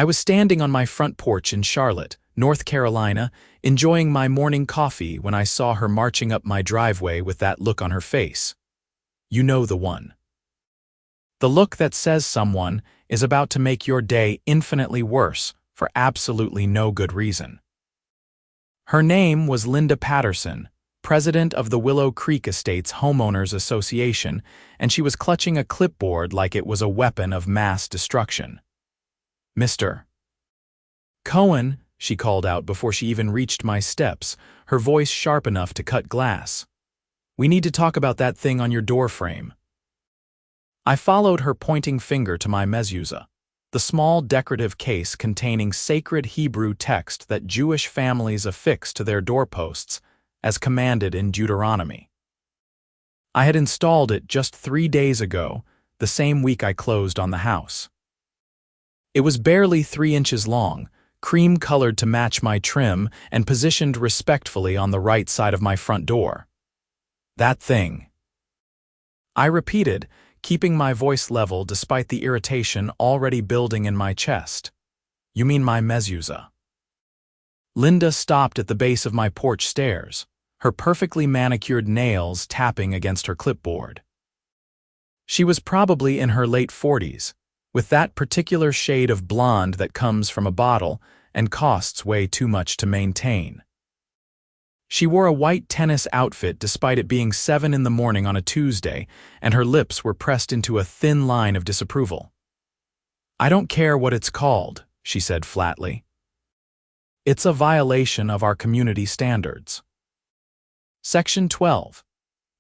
I was standing on my front porch in Charlotte, North Carolina, enjoying my morning coffee when I saw her marching up my driveway with that look on her face. You know the one. The look that says someone is about to make your day infinitely worse for absolutely no good reason. Her name was Linda Patterson, president of the Willow Creek Estates Homeowners Association, and she was clutching a clipboard like it was a weapon of mass destruction. "Mr. Cohen," she called out before she even reached my steps, her voice sharp enough to cut glass. "We need to talk about that thing on your doorframe." I followed her pointing finger to my Mezuzah, the small decorative case containing sacred Hebrew text that Jewish families affix to their doorposts, as commanded in Deuteronomy. I had installed it just 3 days ago, the same week I closed on the house. It was barely 3 inches long, cream-colored to match my trim, and positioned respectfully on the right side of my front door. That thing. I repeated, keeping my voice level despite the irritation already building in my chest. "You mean my Mezuzah?" Linda stopped at the base of my porch stairs, her perfectly manicured nails tapping against her clipboard. She was probably in her late 40s, with that particular shade of blonde that comes from a bottle and costs way too much to maintain. She wore a white tennis outfit despite it being 7 in the morning on a Tuesday, and her lips were pressed into a thin line of disapproval. "I don't care what it's called," she said flatly. "It's a violation of our community standards." Section 12.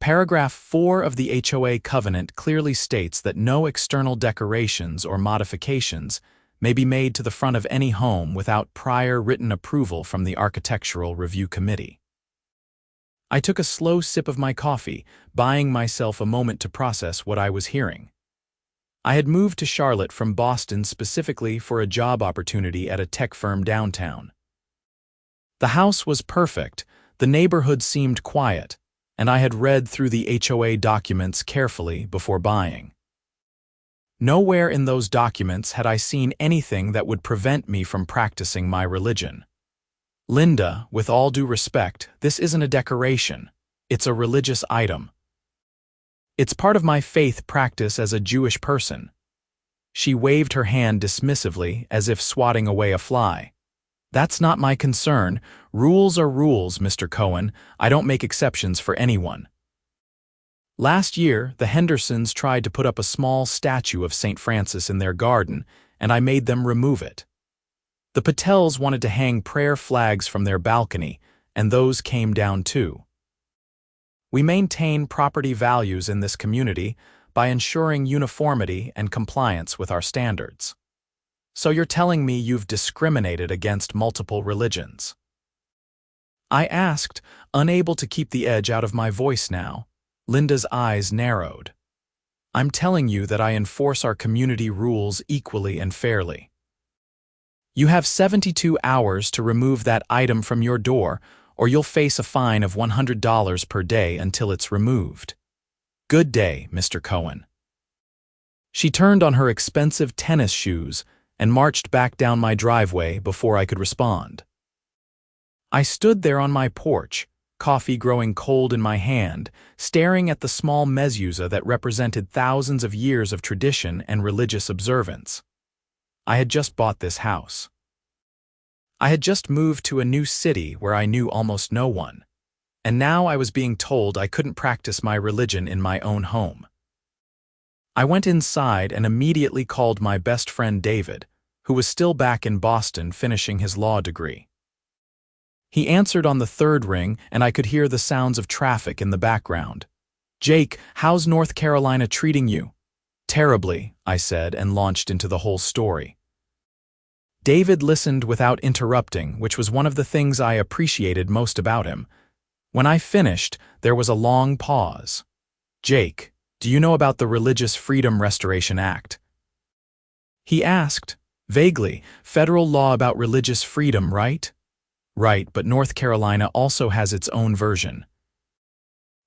Paragraph 4 of the HOA covenant clearly states that no external decorations or modifications may be made to the front of any home without prior written approval from the Architectural Review Committee. I took a slow sip of my coffee, buying myself a moment to process what I was hearing. I had moved to Charlotte from Boston specifically for a job opportunity at a tech firm downtown. The house was perfect, the neighborhood seemed quiet, and I had read through the HOA documents carefully before buying. Nowhere in those documents had I seen anything that would prevent me from practicing my religion. "Linda, with all due respect, this isn't a decoration. It's a religious item. It's part of my faith practice as a Jewish person." She waved her hand dismissively as if swatting away a fly. "That's not my concern. Rules are rules, Mr. Cohen. I don't make exceptions for anyone." Last year, the Hendersons tried to put up a small statue of St. Francis in their garden, and I made them remove it. The Patels wanted to hang prayer flags from their balcony, and those came down too. We maintain property values in this community by ensuring uniformity and compliance with our standards. So you're telling me you've discriminated against multiple religions? I asked, unable to keep the edge out of my voice now. Linda's eyes narrowed. "I'm telling you that I enforce our community rules equally and fairly. You have 72 hours to remove that item from your door, or you'll face a fine of $100 per day until it's removed. Good day, Mr. Cohen." She turned on her expensive tennis shoes and marched back down my driveway before I could respond. I stood there on my porch, coffee growing cold in my hand, staring at the small Mezuzah that represented thousands of years of tradition and religious observance. I had just bought this house. I had just moved to a new city where I knew almost no one, and now I was being told I couldn't practice my religion in my own home. I went inside and immediately called my best friend David, who was still back in Boston finishing his law degree. He answered on the 3rd ring, and I could hear the sounds of traffic in the background. "Jake, how's North Carolina treating you?" "Terribly," I said, and launched into the whole story. David listened without interrupting, which was one of the things I appreciated most about him. When I finished, there was a long pause. "Jake, do you know about the Religious Freedom Restoration Act?" He asked, vaguely. "Federal law about religious freedom, right?" "Right, but North Carolina also has its own version."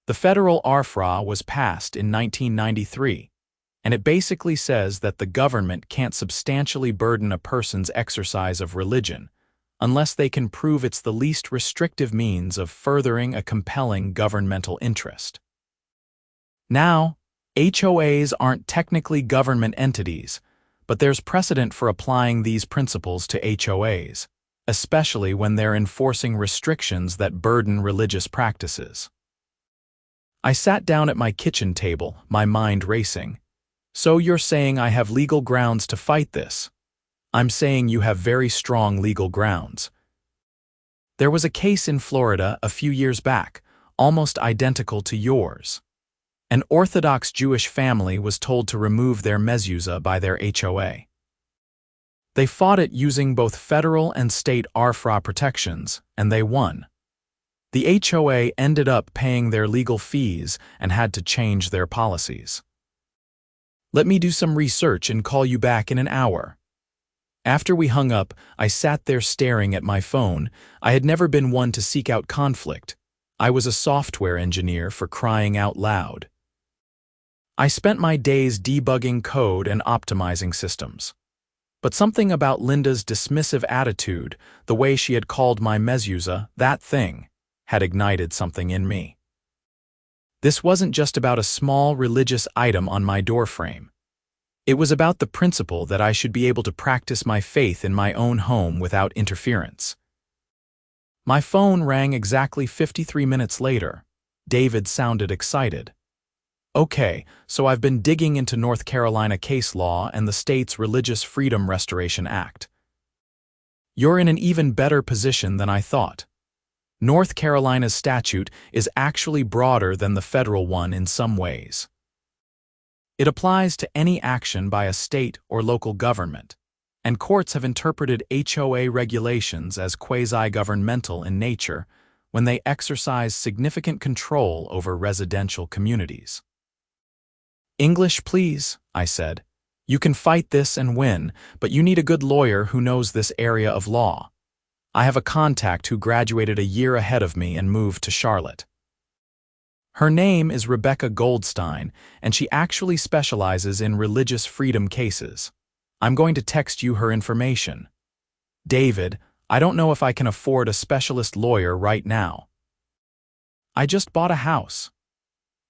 The federal RFRA was passed in 1993, and it basically says that the government can't substantially burden a person's exercise of religion unless they can prove it's the least restrictive means of furthering a compelling governmental interest. Now, HOAs aren't technically government entities, but there's precedent for applying these principles to HOAs, especially when they're enforcing restrictions that burden religious practices. I sat down at my kitchen table, my mind racing. So you're saying I have legal grounds to fight this? I'm saying you have very strong legal grounds. There was a case in Florida a few years back, almost identical to yours. An Orthodox Jewish family was told to remove their mezuzah by their HOA. They fought it using both federal and state RFRA protections, and they won. The HOA ended up paying their legal fees and had to change their policies. Let me do some research and call you back in an hour. After we hung up, I sat there staring at my phone. I had never been one to seek out conflict. I was a software engineer, for crying out loud. I spent my days debugging code and optimizing systems. But something about Linda's dismissive attitude, the way she had called my mezuzah, that thing, had ignited something in me. This wasn't just about a small religious item on my doorframe. It was about the principle that I should be able to practice my faith in my own home without interference. My phone rang exactly 53 minutes later. David sounded excited. Okay, so I've been digging into North Carolina case law and the state's Religious Freedom Restoration Act. You're in an even better position than I thought. North Carolina's statute is actually broader than the federal one in some ways. It applies to any action by a state or local government, and courts have interpreted HOA regulations as quasi-governmental in nature when they exercise significant control over residential communities. English, please, I said. You can fight this and win, but you need a good lawyer who knows this area of law. I have a contact who graduated a year ahead of me and moved to Charlotte. Her name is Rebecca Goldstein, and she actually specializes in religious freedom cases. I'm going to text you her information. David, I don't know if I can afford a specialist lawyer right now. I just bought a house.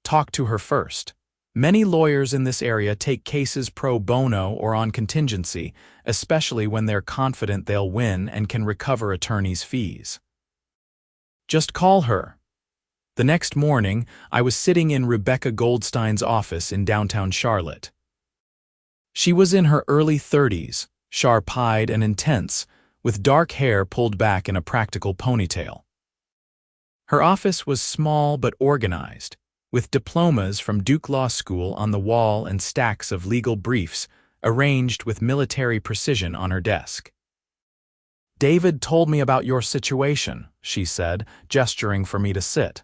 Talk to her first. Many lawyers in this area take cases pro bono or on contingency, especially when they're confident they'll win and can recover attorneys' fees. Just call her. The next morning, I was sitting in Rebecca Goldstein's office in downtown Charlotte. She was in her early 30s, sharp-eyed and intense, with dark hair pulled back in a practical ponytail. Her office was small but organized, with diplomas from Duke Law School on the wall and stacks of legal briefs arranged with military precision on her desk. David told me about your situation, she said, gesturing for me to sit.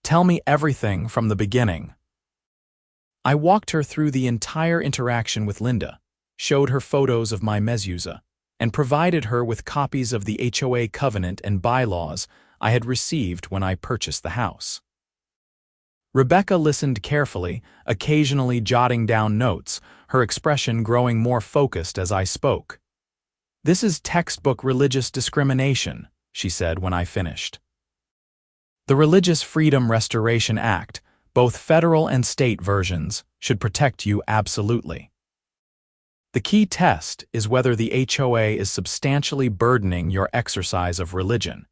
Tell me everything from the beginning. I walked her through the entire interaction with Linda, showed her photos of my mezuzah, and provided her with copies of the HOA covenant and bylaws I had received when I purchased the house. Rebecca listened carefully, occasionally jotting down notes, her expression growing more focused as I spoke. This is textbook religious discrimination, she said when I finished. The Religious Freedom Restoration Act, both federal and state versions, should protect you absolutely. The key test is whether the HOA is substantially burdening your exercise of religion,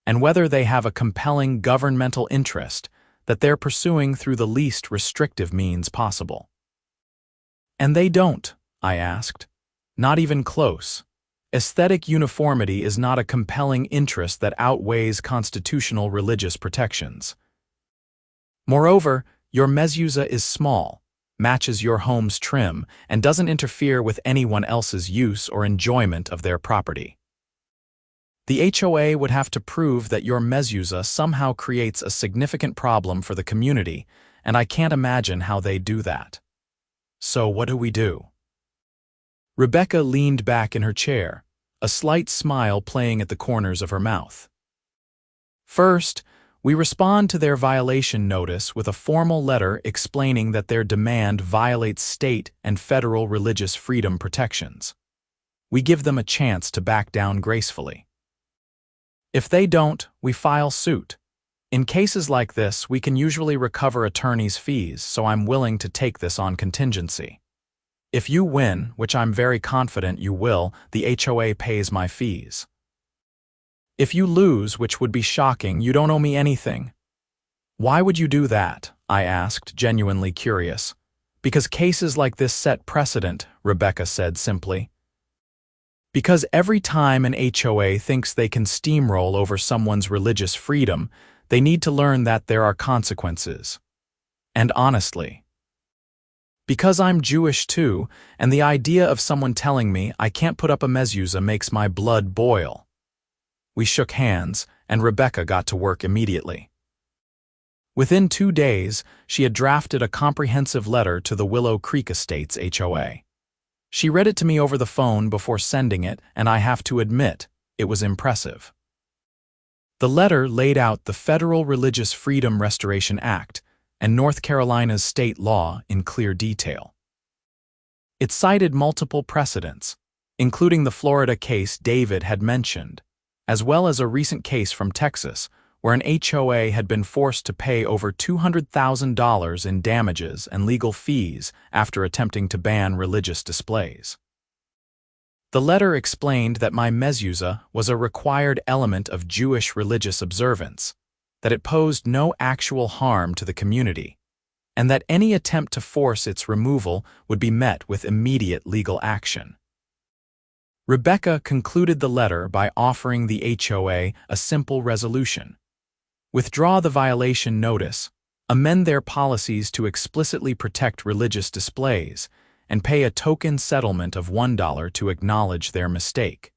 and whether they have a compelling governmental interest that they're pursuing through the least restrictive means possible. And they don't, I asked. Not even close. Aesthetic uniformity is not a compelling interest that outweighs constitutional religious protections. Moreover, your mezuzah is small, matches your home's trim, and doesn't interfere with anyone else's use or enjoyment of their property. The HOA would have to prove that your mezuzah somehow creates a significant problem for the community, and I can't imagine how they do that. So what do we do? Rebecca leaned back in her chair, a slight smile playing at the corners of her mouth. First, We respond to their violation notice with a formal letter explaining that their demand violates state and federal religious freedom protections. We give them a chance to back down gracefully. If they don't, we file suit. In cases like this, we can usually recover attorney's fees, so I'm willing to take this on contingency. If you win, which I'm very confident you will, the HOA pays my fees. If you lose, which would be shocking, you don't owe me anything. Why would you do that? I asked, genuinely curious. Because cases like this set precedent, Rebecca said simply. Because every time an HOA thinks they can steamroll over someone's religious freedom, they need to learn that there are consequences. And honestly. Because I'm Jewish too, and the idea of someone telling me I can't put up a mezuzah makes my blood boil. We shook hands, and Rebecca got to work immediately. Within 2 days, she had drafted a comprehensive letter to the Willow Creek Estates HOA. She read it to me over the phone before sending it, and I have to admit, it was impressive. The letter laid out the Federal Religious Freedom Restoration Act and North Carolina's state law in clear detail. It cited multiple precedents, including the Florida case David had mentioned, as well as a recent case from Texas where an HOA had been forced to pay over $200,000 in damages and legal fees after attempting to ban religious displays. The letter explained that my mezuzah was a required element of Jewish religious observance, that it posed no actual harm to the community, and that any attempt to force its removal would be met with immediate legal action. Rebecca concluded the letter by offering the HOA a simple resolution: withdraw the violation notice, amend their policies to explicitly protect religious displays, and pay a token settlement of $1 to acknowledge their mistake.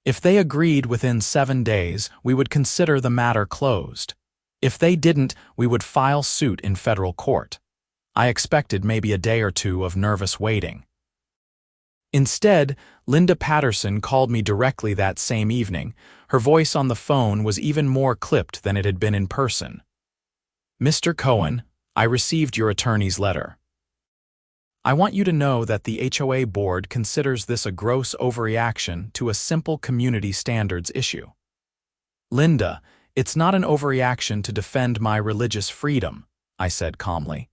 If they agreed within 7 days, we would consider the matter closed. If they didn't, we would file suit in federal court. I expected maybe a day or two of nervous waiting. Instead, Linda Patterson called me directly that same evening. Her voice on the phone was even more clipped than it had been in person. "Mr. Cohen, I received your attorney's letter. I want you to know that the HOA board considers this a gross overreaction to a simple community standards issue. Linda, it's not an overreaction to defend my religious freedom," I said calmly.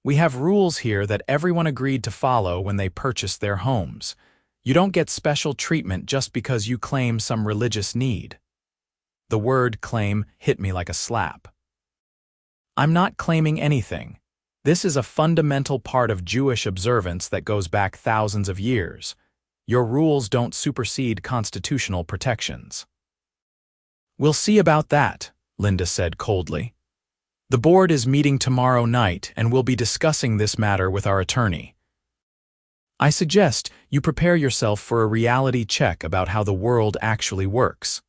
"We have rules here that everyone agreed to follow when they purchased their homes. You don't get special treatment just because you claim some religious need." The word claim hit me like a slap. I'm not claiming anything. This is a fundamental part of Jewish observance that goes back thousands of years. Your rules don't supersede constitutional protections. "We'll see about that," Linda said coldly. "The board is meeting tomorrow night and we'll be discussing this matter with our attorney. I suggest you prepare yourself for a reality check about how the world actually works."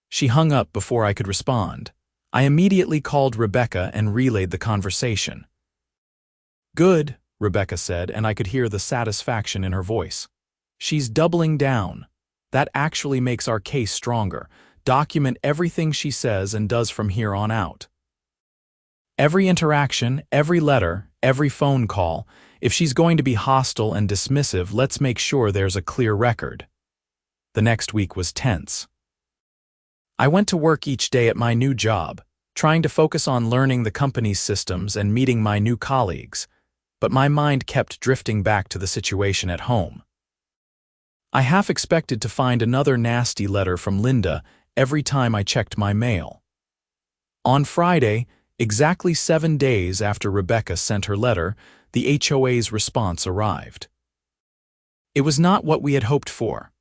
She hung up before I could respond. I immediately called Rebecca and relayed the conversation. "Good," Rebecca said, and I could hear the satisfaction in her voice. "She's doubling down. That actually makes our case stronger. Document everything she says and does from here on out. Every interaction, every letter, every phone call. If she's going to be hostile and dismissive, let's make sure there's a clear record." The next week was tense. I went to work each day at my new job, trying to focus on learning the company's systems and meeting my new colleagues, but my mind kept drifting back to the situation at home. I half expected to find another nasty letter from Linda every time I checked my mail. On Friday, exactly 7 days after Rebecca sent her letter, the HOA's response arrived. It was not what we had hoped for.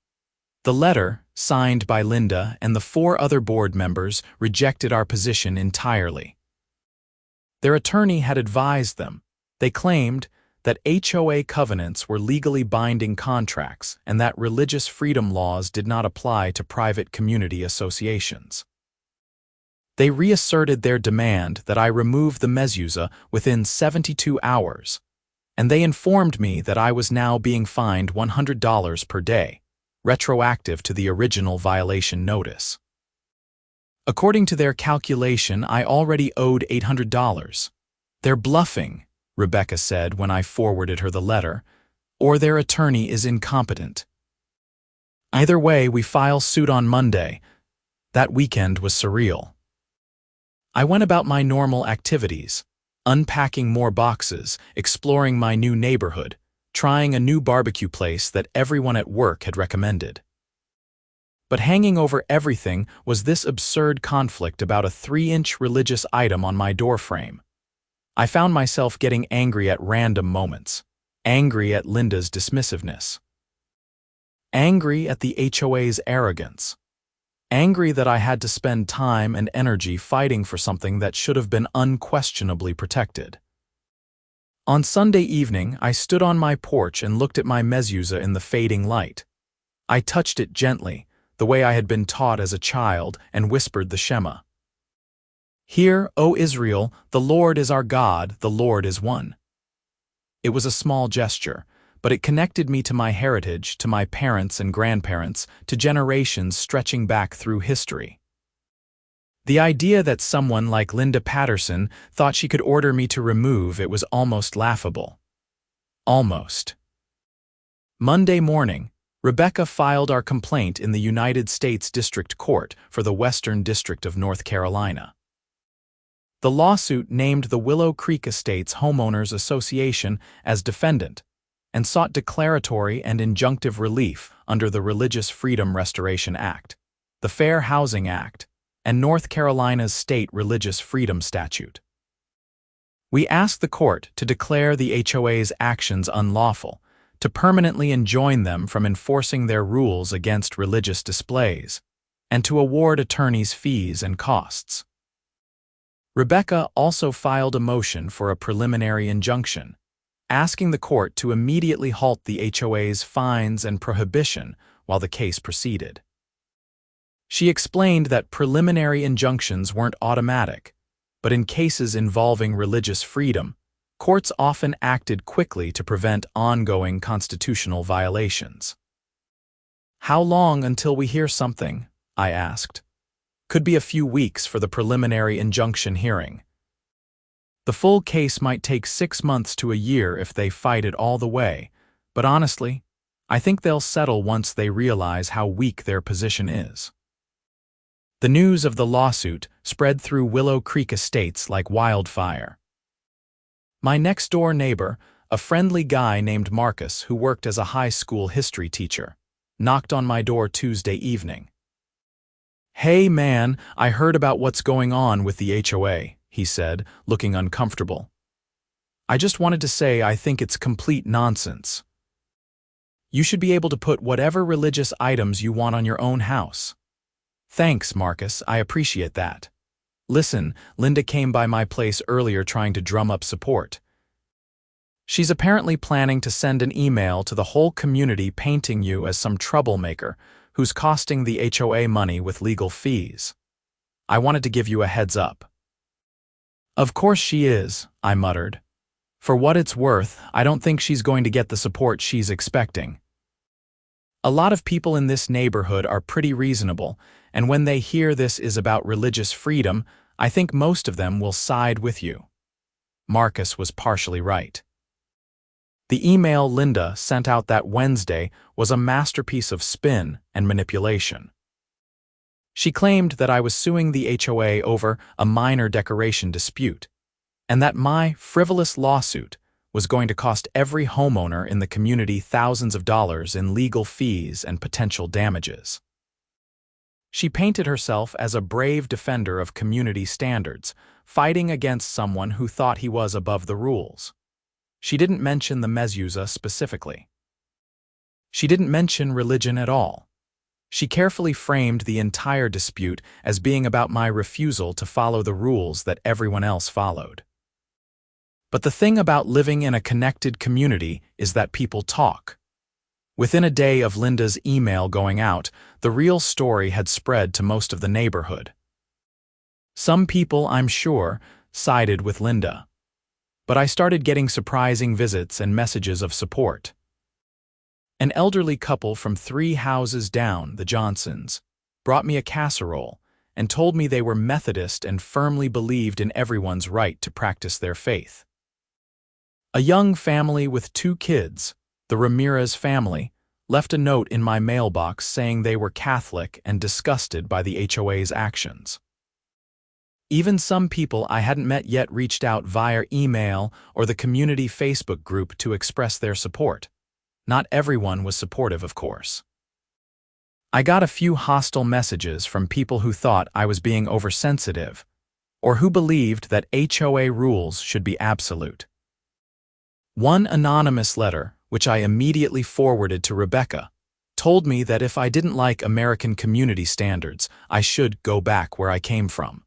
The letter, signed by Linda and the 4 other board members, rejected our position entirely. Their attorney had advised them. They claimed that HOA covenants were legally binding contracts and that religious freedom laws did not apply to private community associations. They reasserted their demand that I remove the mezuzah within 72 hours, and they informed me that I was now being fined $100 per day, retroactive to the original violation notice. According to their calculation, I already owed $800. They're bluffing, Rebecca said when I forwarded her the letter, or their attorney is incompetent. Either way, we file suit on Monday. That weekend was surreal. I went about my normal activities, unpacking more boxes, exploring my new neighborhood, trying a new barbecue place that everyone at work had recommended. But hanging over everything was this absurd conflict about a 3-inch religious item on my doorframe. I found myself getting angry at random moments, angry at Linda's dismissiveness, angry at the HOA's arrogance, angry that I had to spend time and energy fighting for something that should have been unquestionably protected. On Sunday evening, I stood on my porch and looked at my mezuzah in the fading light. I touched it gently, the way I had been taught as a child, and whispered the Shema. Hear, O Israel, the Lord is our God, the Lord is one. It was a small gesture, but it connected me to my heritage, to my parents and grandparents, to generations stretching back through history. The idea that someone like Linda Patterson thought she could order me to remove it was almost laughable. Almost. Monday morning, Rebecca filed our complaint in the United States District Court for the Western District of North Carolina. The lawsuit named the Willow Creek Estates Homeowners Association as defendant and sought declaratory and injunctive relief under the Religious Freedom Restoration Act, the Fair Housing Act, and North Carolina's state religious freedom statute. We asked the court to declare the HOA's actions unlawful, to permanently enjoin them from enforcing their rules against religious displays, and to award attorneys' fees and costs. Rebecca also filed a motion for a preliminary injunction, asking the court to immediately halt the HOA's fines and prohibition while the case proceeded. She explained that preliminary injunctions weren't automatic, but in cases involving religious freedom, courts often acted quickly to prevent ongoing constitutional violations. How long until we hear something? I asked. Could be a few weeks for the preliminary injunction hearing. The full case might take 6 months to a year if they fight it all the way, but honestly, I think they'll settle once they realize how weak their position is. The news of the lawsuit spread through Willow Creek Estates like wildfire. My next-door neighbor, a friendly guy named Marcus who worked as a high school history teacher, knocked on my door Tuesday evening. Hey man, I heard about what's going on with the HOA, he said, looking uncomfortable. I just wanted to say I think it's complete nonsense. You should be able to put whatever religious items you want on your own house. Thanks, Marcus, I appreciate that. Listen, Linda came by my place earlier trying to drum up support. She's apparently planning to send an email to the whole community painting you as some troublemaker who's costing the HOA money with legal fees. I wanted to give you a heads up. Of course she is, I muttered. For what it's worth, I don't think she's going to get the support she's expecting. A lot of people in this neighborhood are pretty reasonable, and when they hear this is about religious freedom, I think most of them will side with you. Marcus was partially right. The email Linda sent out that Wednesday was a masterpiece of spin and manipulation. She claimed that I was suing the HOA over a minor decoration dispute, and that my frivolous lawsuit was going to cost every homeowner in the community thousands of dollars in legal fees and potential damages. She painted herself as a brave defender of community standards, fighting against someone who thought he was above the rules. She didn't mention the Mezuzah specifically. She didn't mention religion at all. She carefully framed the entire dispute as being about my refusal to follow the rules that everyone else followed. But the thing about living in a connected community is that people talk. Within a day of Linda's email going out, the real story had spread to most of the neighborhood. Some people, I'm sure, sided with Linda. But I started getting surprising visits and messages of support. An elderly couple from 3 houses down, the Johnsons, brought me a casserole and told me they were Methodist and firmly believed in everyone's right to practice their faith. A young family with 2 kids, the Ramirez family, left a note in my mailbox saying they were Catholic and disgusted by the HOA's actions. Even some people I hadn't met yet reached out via email or the community Facebook group to express their support. Not everyone was supportive, of course. I got a few hostile messages from people who thought I was being oversensitive, or who believed that HOA rules should be absolute. One anonymous letter, which I immediately forwarded to Rebecca, told me that if I didn't like American community standards, I should go back where I came from.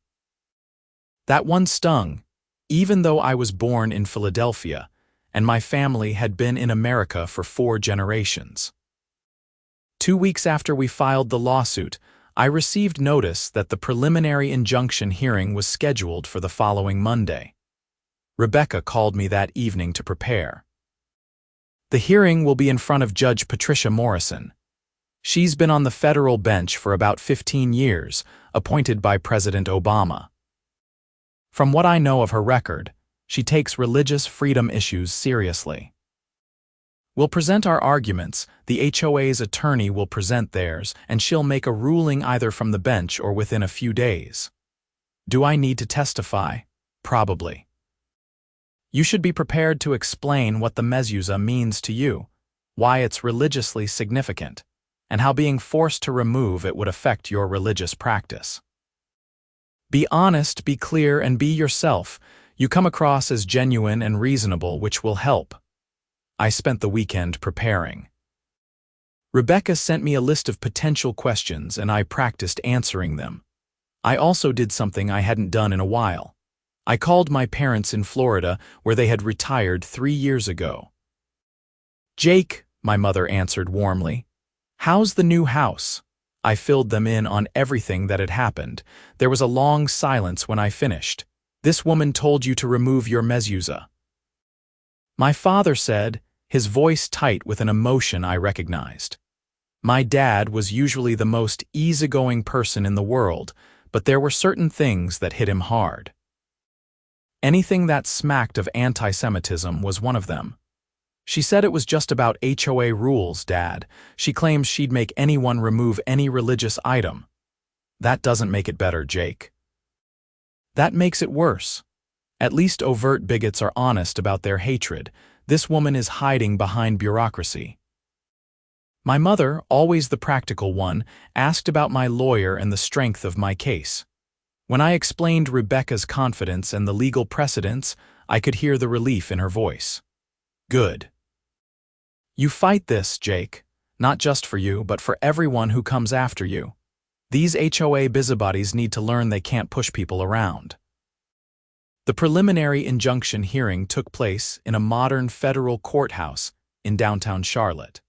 That one stung, even though I was born in Philadelphia, and my family had been in America for 4 generations. 2 weeks after we filed the lawsuit, I received notice that the preliminary injunction hearing was scheduled for the following Monday. Rebecca called me that evening to prepare. The hearing will be in front of Judge Patricia Morrison. She's been on the federal bench for about 15 years, appointed by President Obama. From what I know of her record, she takes religious freedom issues seriously. We'll present our arguments, the HOA's attorney will present theirs, and she'll make a ruling either from the bench or within a few days. Do I need to testify? Probably. You should be prepared to explain what the Mezuzah means to you, why it's religiously significant, and how being forced to remove it would affect your religious practice. Be honest, be clear, and be yourself. You come across as genuine and reasonable, which will help. I spent the weekend preparing. Rebecca sent me a list of potential questions, and I practiced answering them. I also did something I hadn't done in a while. I called my parents in Florida, where they had retired 3 years ago. "Jake," my mother answered warmly, "how's the new house?" I filled them in on everything that had happened. There was a long silence when I finished. "This woman told you to remove your Mezuzah." My father said, his voice tight with an emotion I recognized. My dad was usually the most easygoing person in the world, but there were certain things that hit him hard. Anything that smacked of anti-Semitism was one of them. "She said it was just about HOA rules, Dad. She claims she'd make anyone remove any religious item." That doesn't make it better, Jake. That makes it worse. At least overt bigots are honest about their hatred. This woman is hiding behind bureaucracy. My mother, always the practical one, asked about my lawyer and the strength of my case. When I explained Rebecca's confidence and the legal precedents, I could hear the relief in her voice. "Good. You fight this, Jake, not just for you, but for everyone who comes after you. These HOA busybodies need to learn they can't push people around." The preliminary injunction hearing took place in a modern federal courthouse in downtown Charlotte.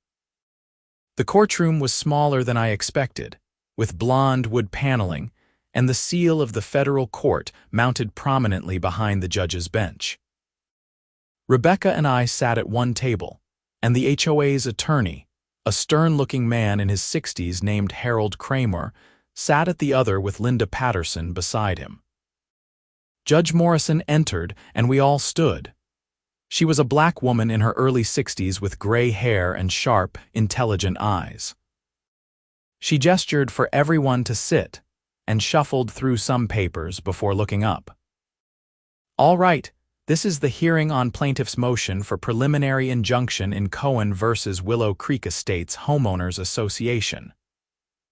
The courtroom was smaller than I expected, with blonde wood paneling and the seal of the federal court mounted prominently behind the judge's bench. Rebecca and I sat at one table, and the HOA's attorney, a stern-looking man in his 60s named Harold Kramer, sat at the other with Linda Patterson beside him. Judge Morrison entered, and we all stood. She was a black woman in her early 60s with gray hair and sharp, intelligent eyes. She gestured for everyone to sit and shuffled through some papers before looking up. "All right, this is the hearing on plaintiff's motion for preliminary injunction in Cohen versus Willow Creek Estates Homeowners Association.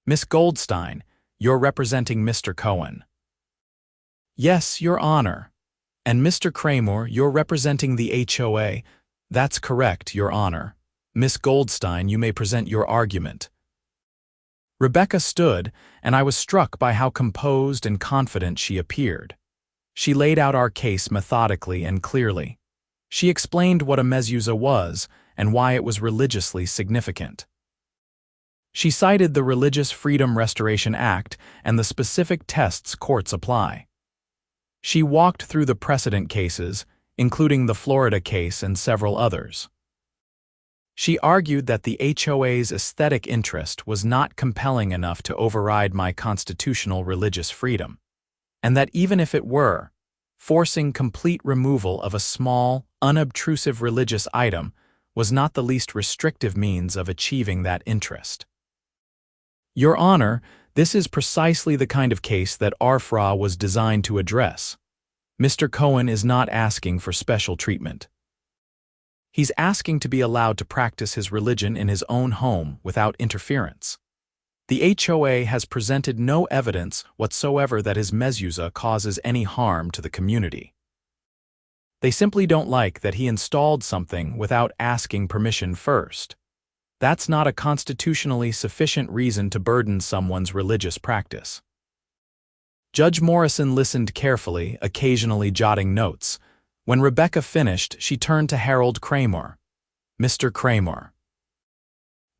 Miss Goldstein, you're representing Mr. Cohen." "Yes, Your Honor." "And Mr. Kramer, you're representing the HOA." "That's correct, Your Honor." "Miss Goldstein, you may present your argument." Rebecca stood, and I was struck by how composed and confident she appeared. She laid out our case methodically and clearly. She explained what a Mezuzah was and why it was religiously significant. She cited the Religious Freedom Restoration Act and the specific tests courts apply. She walked through the precedent cases, including the Florida case and several others. She argued that the HOA's aesthetic interest was not compelling enough to override my constitutional religious freedom, and that even if it were, forcing complete removal of a small, unobtrusive religious item was not the least restrictive means of achieving that interest. Your Honor, this is precisely the kind of case that HOA was designed to address. Mr. Cohen is not asking for special treatment. He's asking to be allowed to practice his religion in his own home without interference. The HOA has presented no evidence whatsoever that his mezuzah causes any harm to the community. They simply don't like that he installed something without asking permission first. That's not a constitutionally sufficient reason to burden someone's religious practice. Judge Morrison listened carefully, occasionally jotting notes. When Rebecca finished, she turned to Harold Kramer. Mr. Kramer.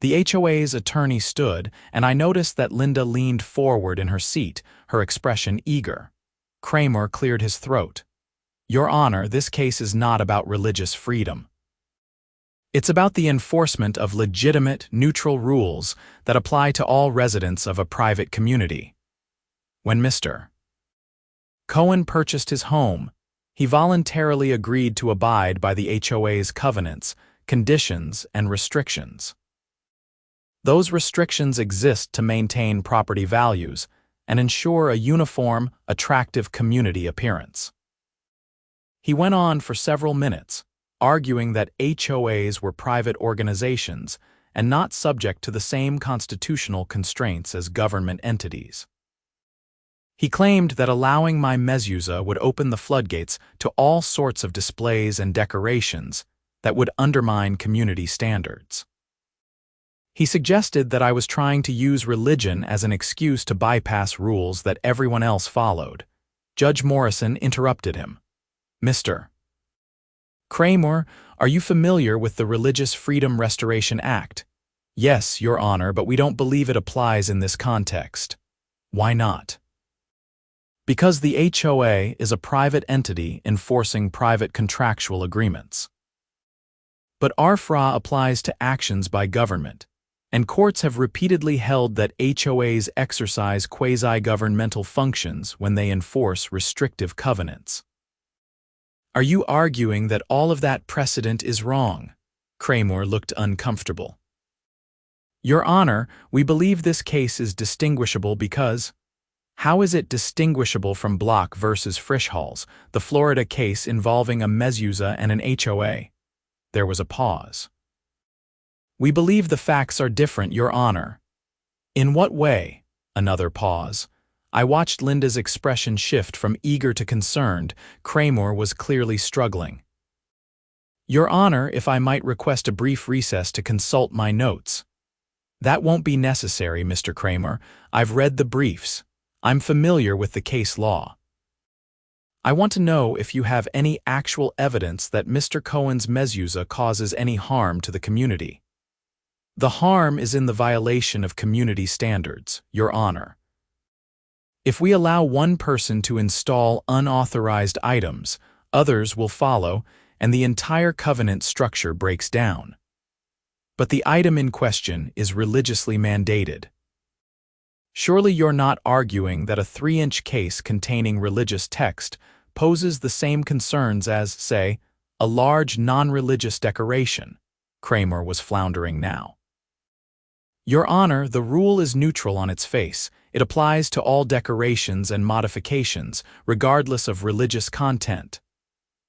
The HOA's attorney stood, and I noticed that Linda leaned forward in her seat, her expression eager. Kramer cleared his throat. Your Honor, this case is not about religious freedom. It's about the enforcement of legitimate, neutral rules that apply to all residents of a private community. When Mr. Cohen purchased his home, he voluntarily agreed to abide by the HOA's covenants, conditions, and restrictions. Those restrictions exist to maintain property values and ensure a uniform, attractive community appearance. He went on for several minutes, arguing that HOAs were private organizations and not subject to the same constitutional constraints as government entities. He claimed that allowing my mezuzah would open the floodgates to all sorts of displays and decorations that would undermine community standards. He suggested that I was trying to use religion as an excuse to bypass rules that everyone else followed. Judge Morrison interrupted him. Mr. Kramer, are you familiar with the Religious Freedom Restoration Act? Yes, Your Honor, but we don't believe it applies in this context. Why not? Because the HOA is a private entity enforcing private contractual agreements. But HOA applies to actions by government, and courts have repeatedly held that HOAs exercise quasi-governmental functions when they enforce restrictive covenants. Are you arguing that all of that precedent is wrong? Kramer looked uncomfortable. Your Honor, we believe this case is distinguishable because... How is it distinguishable from Block v. Frischhals, the Florida case involving a mezuzah and an HOA? There was a pause. We believe the facts are different, Your Honor. In what way? Another pause. I watched Linda's expression shift from eager to concerned. Kramer was clearly struggling. Your Honor, if I might request a brief recess to consult my notes. That won't be necessary, Mr. Kramer. I've read the briefs. I'm familiar with the case law. I want to know if you have any actual evidence that Mr. Cohen's mezuzah causes any harm to the community. The harm is in the violation of community standards, Your Honor. If we allow one person to install unauthorized items, others will follow, and the entire covenant structure breaks down. But the item in question is religiously mandated. Surely you're not arguing that a 3-inch case containing religious text poses the same concerns as, say, a large non-religious decoration. Kramer was floundering now. Your Honor, the rule is neutral on its face. It applies to all decorations and modifications, regardless of religious content.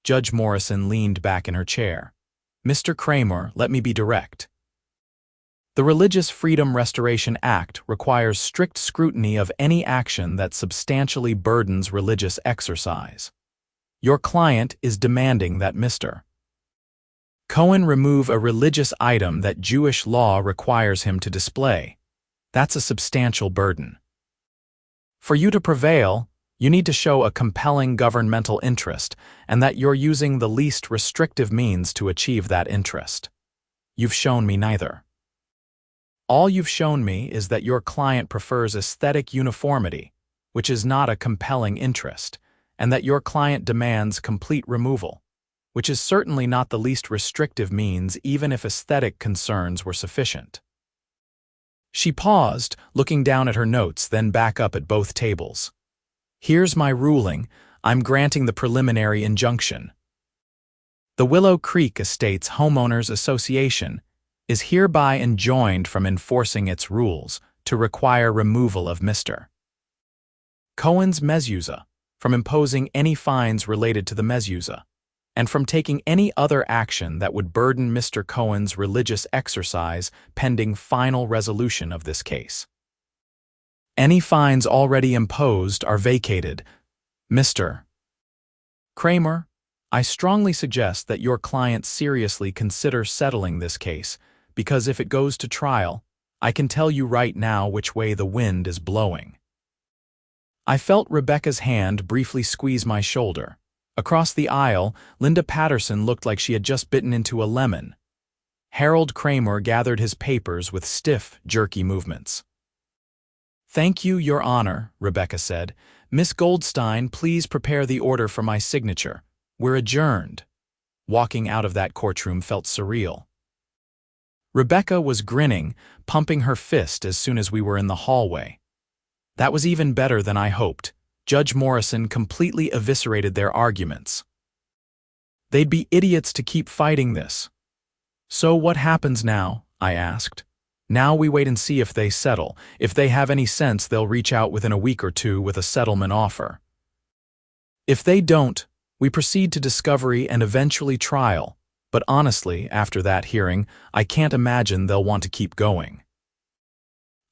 Judge Morrison leaned back in her chair. Mr. Kramer, let me be direct. The Religious Freedom Restoration Act requires strict scrutiny of any action that substantially burdens religious exercise. Your client is demanding that Mr. Cohen remove a religious item that Jewish law requires him to display. That's a substantial burden. For you to prevail, you need to show a compelling governmental interest and that you're using the least restrictive means to achieve that interest. You've shown me neither. All you've shown me is that your client prefers aesthetic uniformity, which is not a compelling interest, and that your client demands complete removal. which is certainly not the least restrictive means even if aesthetic concerns were sufficient. She paused, looking down at her notes, then back up at both tables. Here's my ruling. I'm granting the preliminary injunction. The Willow Creek Estates Homeowners Association is hereby enjoined from enforcing its rules to require removal of Mr. Cohen's Mezuzah, from imposing any fines related to the Mezuzah, and from taking any other action that would burden Mr. Cohen's religious exercise pending final resolution of this case. Any fines already imposed are vacated. Mr. Kramer, I strongly suggest that your client seriously consider settling this case, because if it goes to trial, I can tell you right now which way the wind is blowing. I felt Rebecca's hand briefly squeeze my shoulder. Across the aisle, Linda Patterson looked like she had just bitten into a lemon. Harold Kramer gathered his papers with stiff, jerky movements. "Thank you, Your Honor," Rebecca said. "Miss Goldstein, please prepare the order for my signature. We're adjourned." Walking out of that courtroom felt surreal. Rebecca was grinning, pumping her fist as soon as we were in the hallway. That was even better than I hoped. Judge Morrison completely eviscerated their arguments. They'd be idiots to keep fighting this. "So what happens now?" I asked. "Now we wait and see if they settle. If they have any sense, they'll reach out within a week or two with a settlement offer. If they don't, we proceed to discovery and eventually trial. But honestly, after that hearing, I can't imagine they'll want to keep going."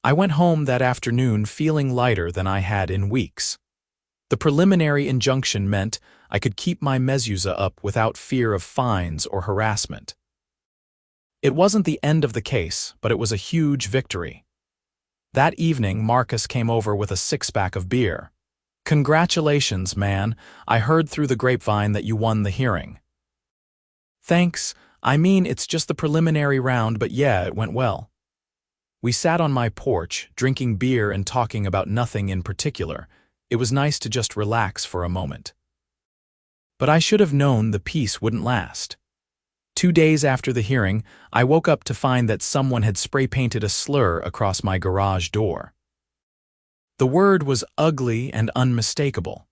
I went home that afternoon feeling lighter than I had in weeks. The preliminary injunction meant I could keep my mezuzah up without fear of fines or harassment. It wasn't the end of the case, but it was a huge victory. That evening, Marcus came over with a six-pack of beer. "Congratulations, man. I heard through the grapevine that you won the hearing." "Thanks. I mean, it's just the preliminary round, but yeah, it went well." We sat on my porch, drinking beer and talking about nothing in particular. It was nice to just relax for a moment. But I should have known the peace wouldn't last. 2 days after the hearing, I woke up to find that someone had spray-painted a slur across my garage door. The word was ugly and unmistakable.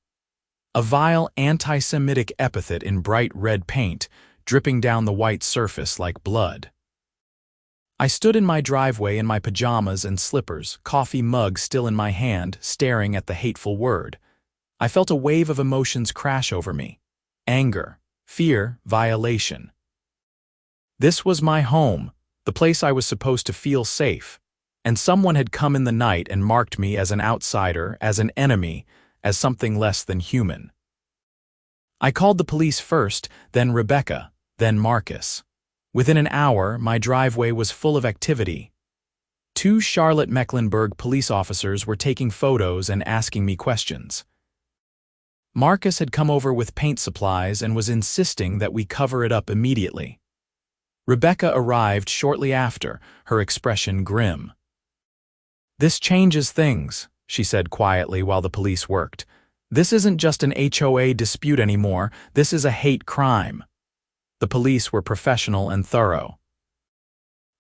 A vile anti-Semitic epithet in bright red paint, dripping down the white surface like blood. I stood in my driveway in my pajamas and slippers, coffee mug still in my hand, staring at the hateful word. I felt a wave of emotions crash over me. Anger, fear, violation. This was my home, the place I was supposed to feel safe, and someone had come in the night and marked me as an outsider, as an enemy, as something less than human. I called the police first, then Rebecca, then Marcus. Within an hour, my driveway was full of activity. 2 Charlotte Mecklenburg police officers were taking photos and asking me questions. Marcus had come over with paint supplies and was insisting that we cover it up immediately. Rebecca arrived shortly after, her expression grim. "This changes things," she said quietly while the police worked. "This isn't just an HOA dispute anymore, this is a hate crime." The police were professional and thorough.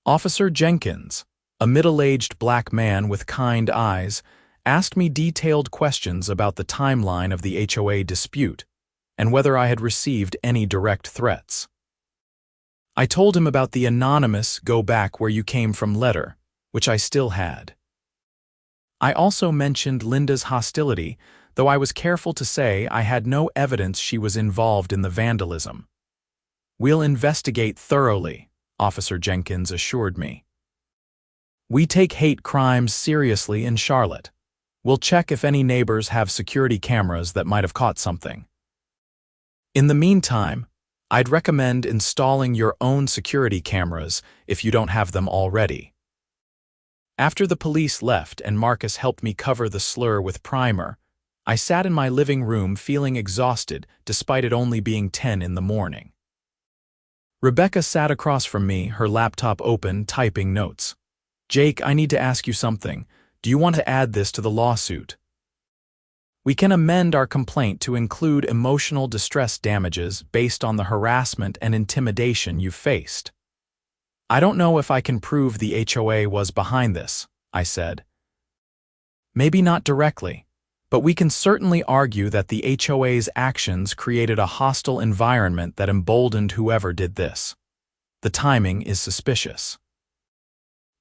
Officer Jenkins, a middle-aged black man with kind eyes, asked me detailed questions about the timeline of the HOA dispute and whether I had received any direct threats. I told him about the anonymous "go back where you came from" letter, which I still had. I also mentioned Linda's hostility, though I was careful to say I had no evidence she was involved in the vandalism. "We'll investigate thoroughly," Officer Jenkins assured me. "We take hate crimes seriously in Charlotte. We'll check if any neighbors have security cameras that might have caught something. In the meantime, I'd recommend installing your own security cameras if you don't have them already." After the police left and Marcus helped me cover the slur with primer, I sat in my living room feeling exhausted despite it only being 10 in the morning. Rebecca sat across from me, her laptop open, typing notes. "Jake, I need to ask you something. Do you want to add this to the lawsuit?" We can amend our complaint to include emotional distress damages based on the harassment and intimidation you faced. I don't know if I can prove the HOA was behind this, I said. Maybe not directly, but we can certainly argue that the HOA's actions created a hostile environment that emboldened whoever did this. The timing is suspicious.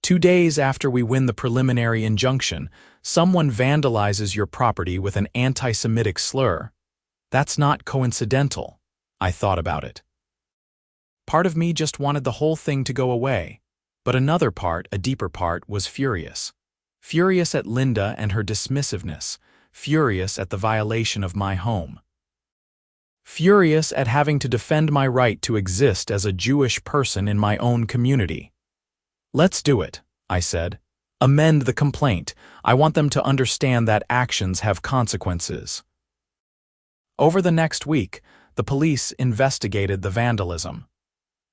2 days after we win the preliminary injunction, someone vandalizes your property with an anti-Semitic slur. That's not coincidental. I thought about it. Part of me just wanted the whole thing to go away, but another part, a deeper part, was furious. Furious at Linda and her dismissiveness, furious at the violation of my home. Furious at having to defend my right to exist as a Jewish person in my own community. Let's do it, I said. Amend the complaint. I want them to understand that actions have consequences. Over the next week, the police investigated the vandalism.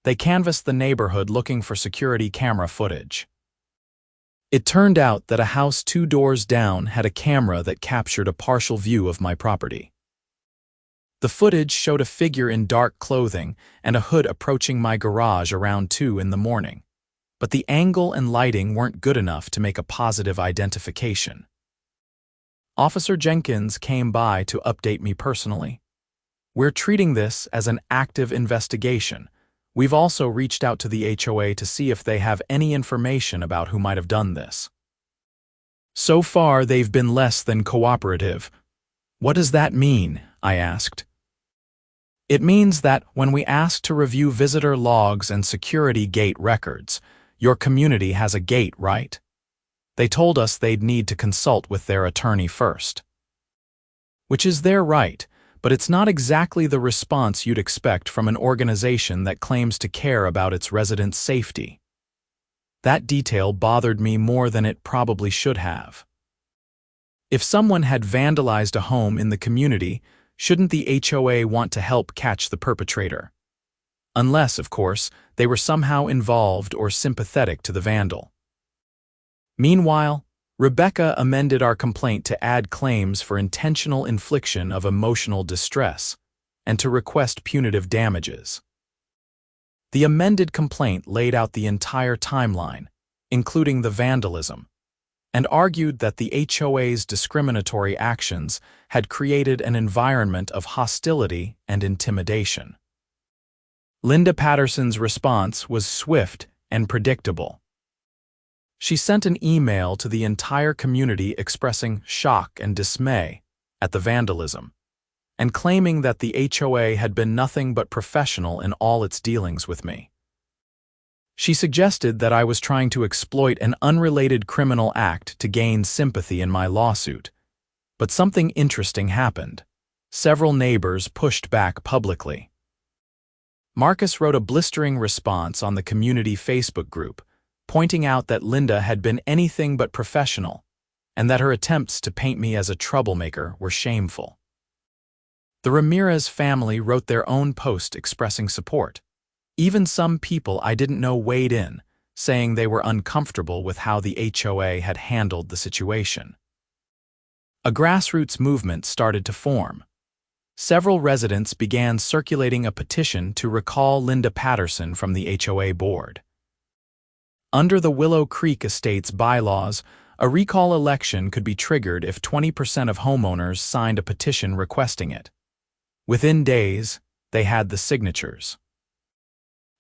They canvassed the neighborhood looking for security camera footage. It turned out that a house 2 doors down had a camera that captured a partial view of my property. The footage showed a figure in dark clothing and a hood approaching my garage around 2 in the morning. But the angle and lighting weren't good enough to make a positive identification. Officer Jenkins came by to update me personally. We're treating this as an active investigation. We've also reached out to the HOA to see if they have any information about who might have done this. So far, they've been less than cooperative. What does that mean? I asked. It means that when we asked to review visitor logs and security gate records, your community has a gate, right? They told us they'd need to consult with their attorney first. Which is their right, but it's not exactly the response you'd expect from an organization that claims to care about its residents' safety. That detail bothered me more than it probably should have. If someone had vandalized a home in the community, shouldn't the HOA want to help catch the perpetrator? Unless, of course, they were somehow involved or sympathetic to the vandal. Meanwhile, Rebecca amended our complaint to add claims for intentional infliction of emotional distress and to request punitive damages. The amended complaint laid out the entire timeline, including the vandalism, and argued that the HOA's discriminatory actions had created an environment of hostility and intimidation. Linda Patterson's response was swift and predictable. She sent an email to the entire community expressing shock and dismay at the vandalism, and claiming that the HOA had been nothing but professional in all its dealings with me. She suggested that I was trying to exploit an unrelated criminal act to gain sympathy in my lawsuit. But something interesting happened. Several neighbors pushed back publicly. Marcus wrote a blistering response on the community Facebook group, pointing out that Linda had been anything but professional, and that her attempts to paint me as a troublemaker were shameful. The Ramirez family wrote their own post expressing support. Even some people I didn't know weighed in, saying they were uncomfortable with how the HOA had handled the situation. A grassroots movement started to form. Several residents began circulating a petition to recall Linda Patterson from the HOA board. Under the Willow Creek Estates bylaws, a recall election could be triggered if 20% of homeowners signed a petition requesting it. Within days, they had the signatures.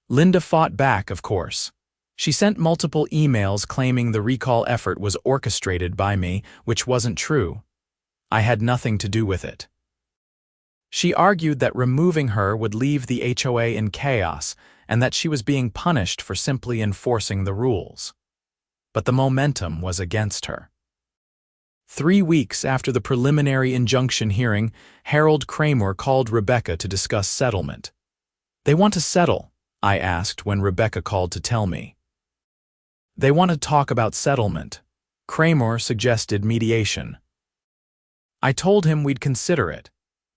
Linda fought back, of course. She sent multiple emails claiming the recall effort was orchestrated by me, which wasn't true. I had nothing to do with it. She argued that removing her would leave the HOA in chaos and that she was being punished for simply enforcing the rules. But the momentum was against her. 3 weeks after the preliminary injunction hearing, Harold Kramer called Rebecca to discuss settlement. "They want to settle," I asked when Rebecca called to tell me. "They want to talk about settlement." Kramer suggested mediation. I told him we'd consider it,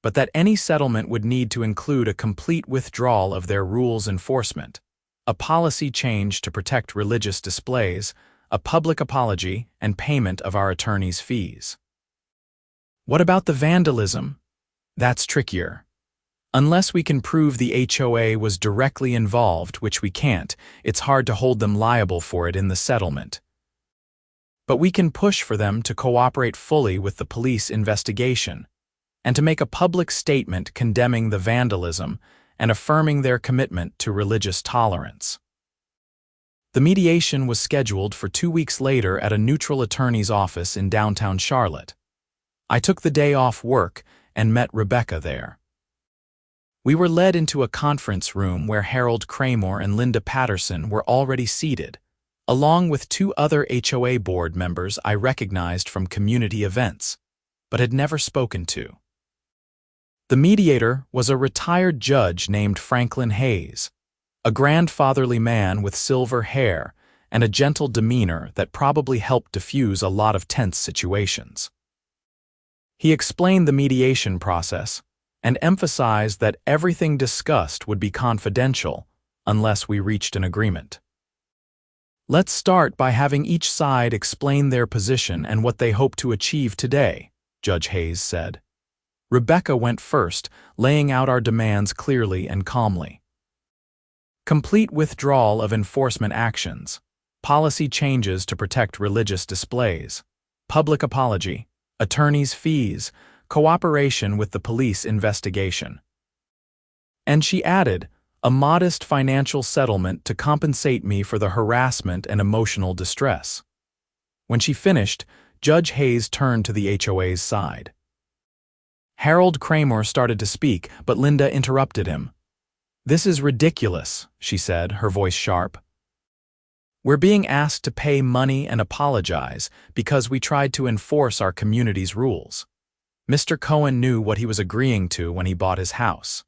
but that any settlement would need to include a complete withdrawal of their rules enforcement, a policy change to protect religious displays, a public apology, and payment of our attorney's fees. What about the vandalism? That's trickier. Unless we can prove the HOA was directly involved, which we can't, it's hard to hold them liable for it in the settlement. But we can push for them to cooperate fully with the police investigation, and to make a public statement condemning the vandalism and affirming their commitment to religious tolerance. The mediation was scheduled for 2 weeks later at a neutral attorney's office in downtown Charlotte. I took the day off work and met Rebecca there. We were led into a conference room where Harold Kramer and Linda Patterson were already seated, along with 2 other HOA board members I recognized from community events, but had never spoken to. The mediator was a retired judge named Franklin Hayes, a grandfatherly man with silver hair and a gentle demeanor that probably helped diffuse a lot of tense situations. He explained the mediation process and emphasized that everything discussed would be confidential unless we reached an agreement. Let's start by having each side explain their position and what they hope to achieve today, Judge Hayes said. Rebecca went first, laying out our demands clearly and calmly. Complete withdrawal of enforcement actions, policy changes to protect religious displays, public apology, attorneys' fees, cooperation with the police investigation. And she added, a modest financial settlement to compensate me for the harassment and emotional distress. When she finished, Judge Hayes turned to the HOA's side. Harold Kramer started to speak, but Linda interrupted him. "This is ridiculous," she said, her voice sharp. "We're being asked to pay money and apologize because we tried to enforce our community's rules. Mr. Cohen knew what he was agreeing to when he bought his house.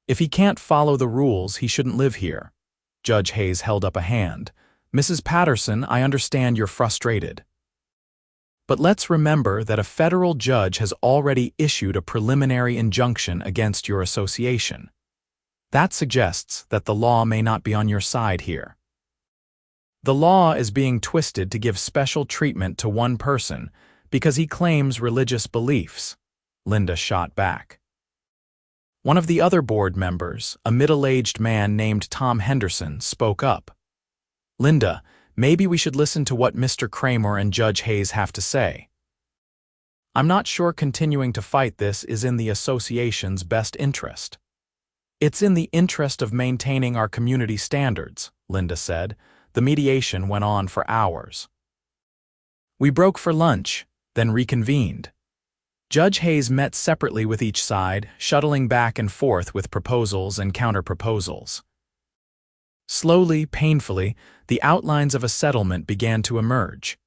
If he can't follow the rules, he shouldn't live here." Judge Hayes held up a hand. "Mrs. Patterson, I understand you're frustrated. But let's remember that a federal judge has already issued a preliminary injunction against your association. That suggests that the law may not be on your side here. The law is being twisted to give special treatment to one person because he claims religious beliefs," Linda shot back. One of the other board members, a middle-aged man named Tom Henderson, spoke up. "Linda, maybe we should listen to what Mr. Kramer and Judge Hayes have to say. I'm not sure continuing to fight this is in the association's best interest." "It's in the interest of maintaining our community standards," Linda said. The mediation went on for hours. We broke for lunch, then reconvened. Judge Hayes met separately with each side, shuttling back and forth with proposals and counter-proposals. Slowly, painfully, the outlines of a settlement began to emerge.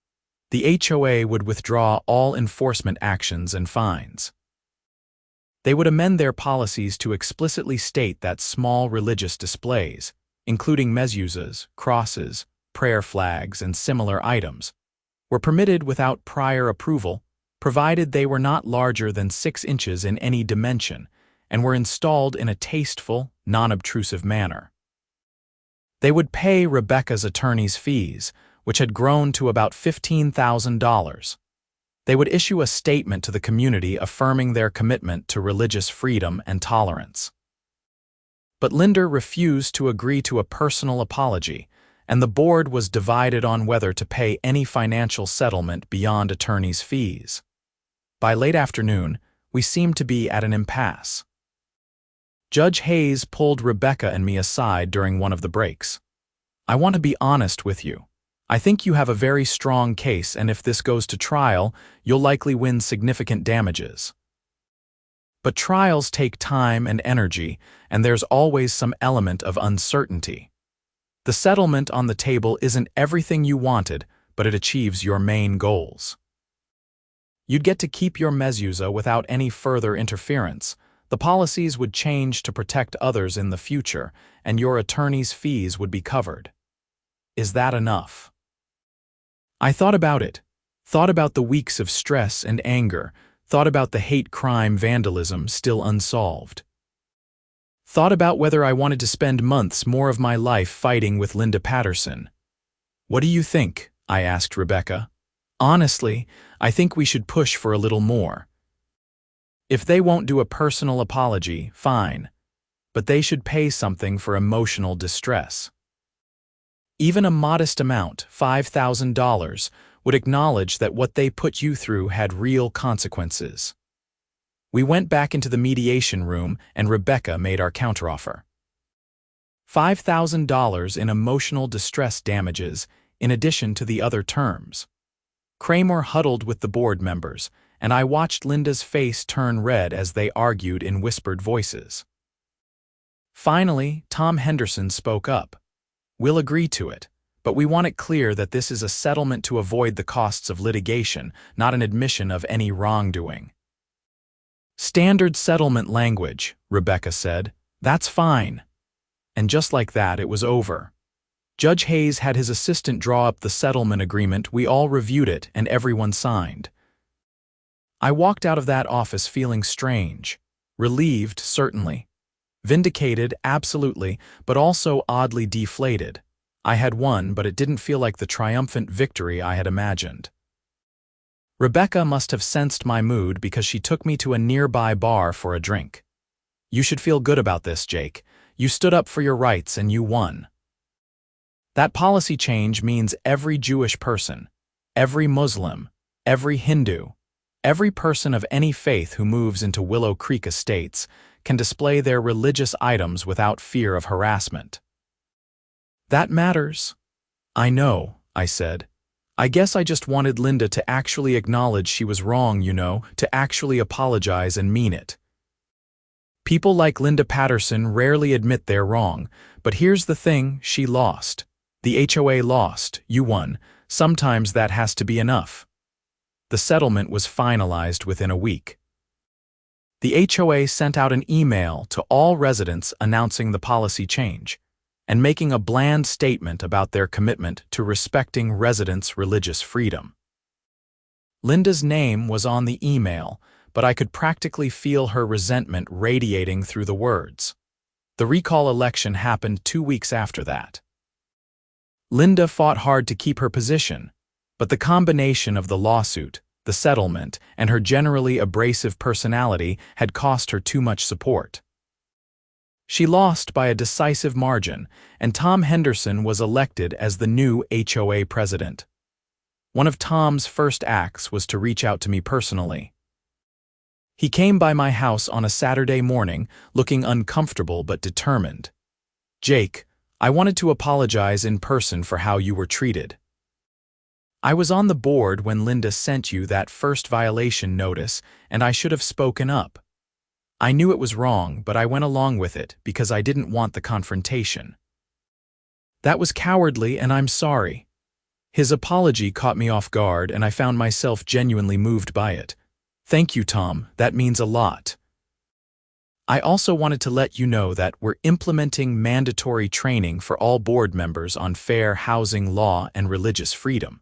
The HOA would withdraw all enforcement actions and fines. They would amend their policies to explicitly state that small religious displays, including mezuzahs, crosses, prayer flags, and similar items, were permitted without prior approval, provided they were not larger than 6 inches in any dimension and were installed in a tasteful, non-obtrusive manner. They would pay Rebecca's attorney's fees, which had grown to about $15,000. They would issue a statement to the community affirming their commitment to religious freedom and tolerance. But Linda refused to agree to a personal apology, and the board was divided on whether to pay any financial settlement beyond attorney's fees. By late afternoon, we seemed to be at an impasse. Judge Hayes pulled Rebecca and me aside during one of the breaks. "I want to be honest with you. I think you have a very strong case, and if this goes to trial, you'll likely win significant damages. But trials take time and energy, and there's always some element of uncertainty. The settlement on the table isn't everything you wanted, but it achieves your main goals. You'd get to keep your mezuzah without any further interference. The policies would change to protect others in the future, and your attorney's fees would be covered. Is that enough?" I thought about it, thought about the weeks of stress and anger, thought about the hate crime vandalism still unsolved. Thought about whether I wanted to spend months more of my life fighting with Linda Patterson. "What do you think?" I asked Rebecca. Honestly, I think we should push for a little more. If they won't do a personal apology, fine, but they should pay something for emotional distress. Even a modest amount, $5,000, would acknowledge that what they put you through had real consequences. We went back into the mediation room and Rebecca made our counteroffer. $5,000 in emotional distress damages, in addition to the other terms. Kramer huddled with the board members, and I watched Linda's face turn red as they argued in whispered voices. Finally, Tom Henderson spoke up. We'll agree to it, but we want it clear that this is a settlement to avoid the costs of litigation, not an admission of any wrongdoing. Standard settlement language, Rebecca said. That's fine. And just like that, it was over. Judge Hayes had his assistant draw up the settlement agreement, we all reviewed it, and everyone signed. I walked out of that office feeling strange. Relieved, certainly. Vindicated, absolutely, but also oddly deflated. I had won, but it didn't feel like the triumphant victory I had imagined. Rebecca must have sensed my mood because she took me to a nearby bar for a drink. You should feel good about this, Jake. You stood up for your rights and you won. That policy change means every Jewish person, every Muslim, every Hindu, every person of any faith who moves into Willow Creek Estates can display their religious items without fear of harassment. That matters. I know, I said. I guess I just wanted Linda to actually acknowledge she was wrong, to actually apologize and mean it. People like Linda Patterson rarely admit they're wrong, but here's the thing, she lost. The HOA lost, you won. Sometimes that has to be enough. The settlement was finalized within a week. The HOA sent out an email to all residents announcing the policy change and making a bland statement about their commitment to respecting residents' religious freedom. Linda's name was on the email, but I could practically feel her resentment radiating through the words. The recall election happened 2 weeks after that. Linda fought hard to keep her position, but the combination of the lawsuit, the settlement, and her generally abrasive personality had cost her too much support. She lost by a decisive margin, and Tom Henderson was elected as the new HOA president. One of Tom's first acts was to reach out to me personally. He came by my house on a Saturday morning, looking uncomfortable but determined. Jake, I wanted to apologize in person for how you were treated. I was on the board when Linda sent you that first violation notice, and I should have spoken up. I knew it was wrong, but I went along with it because I didn't want the confrontation. That was cowardly, and I'm sorry. His apology caught me off guard, and I found myself genuinely moved by it. Thank you, Tom. That means a lot. I also wanted to let you know that we're implementing mandatory training for all board members on fair housing law and religious freedom.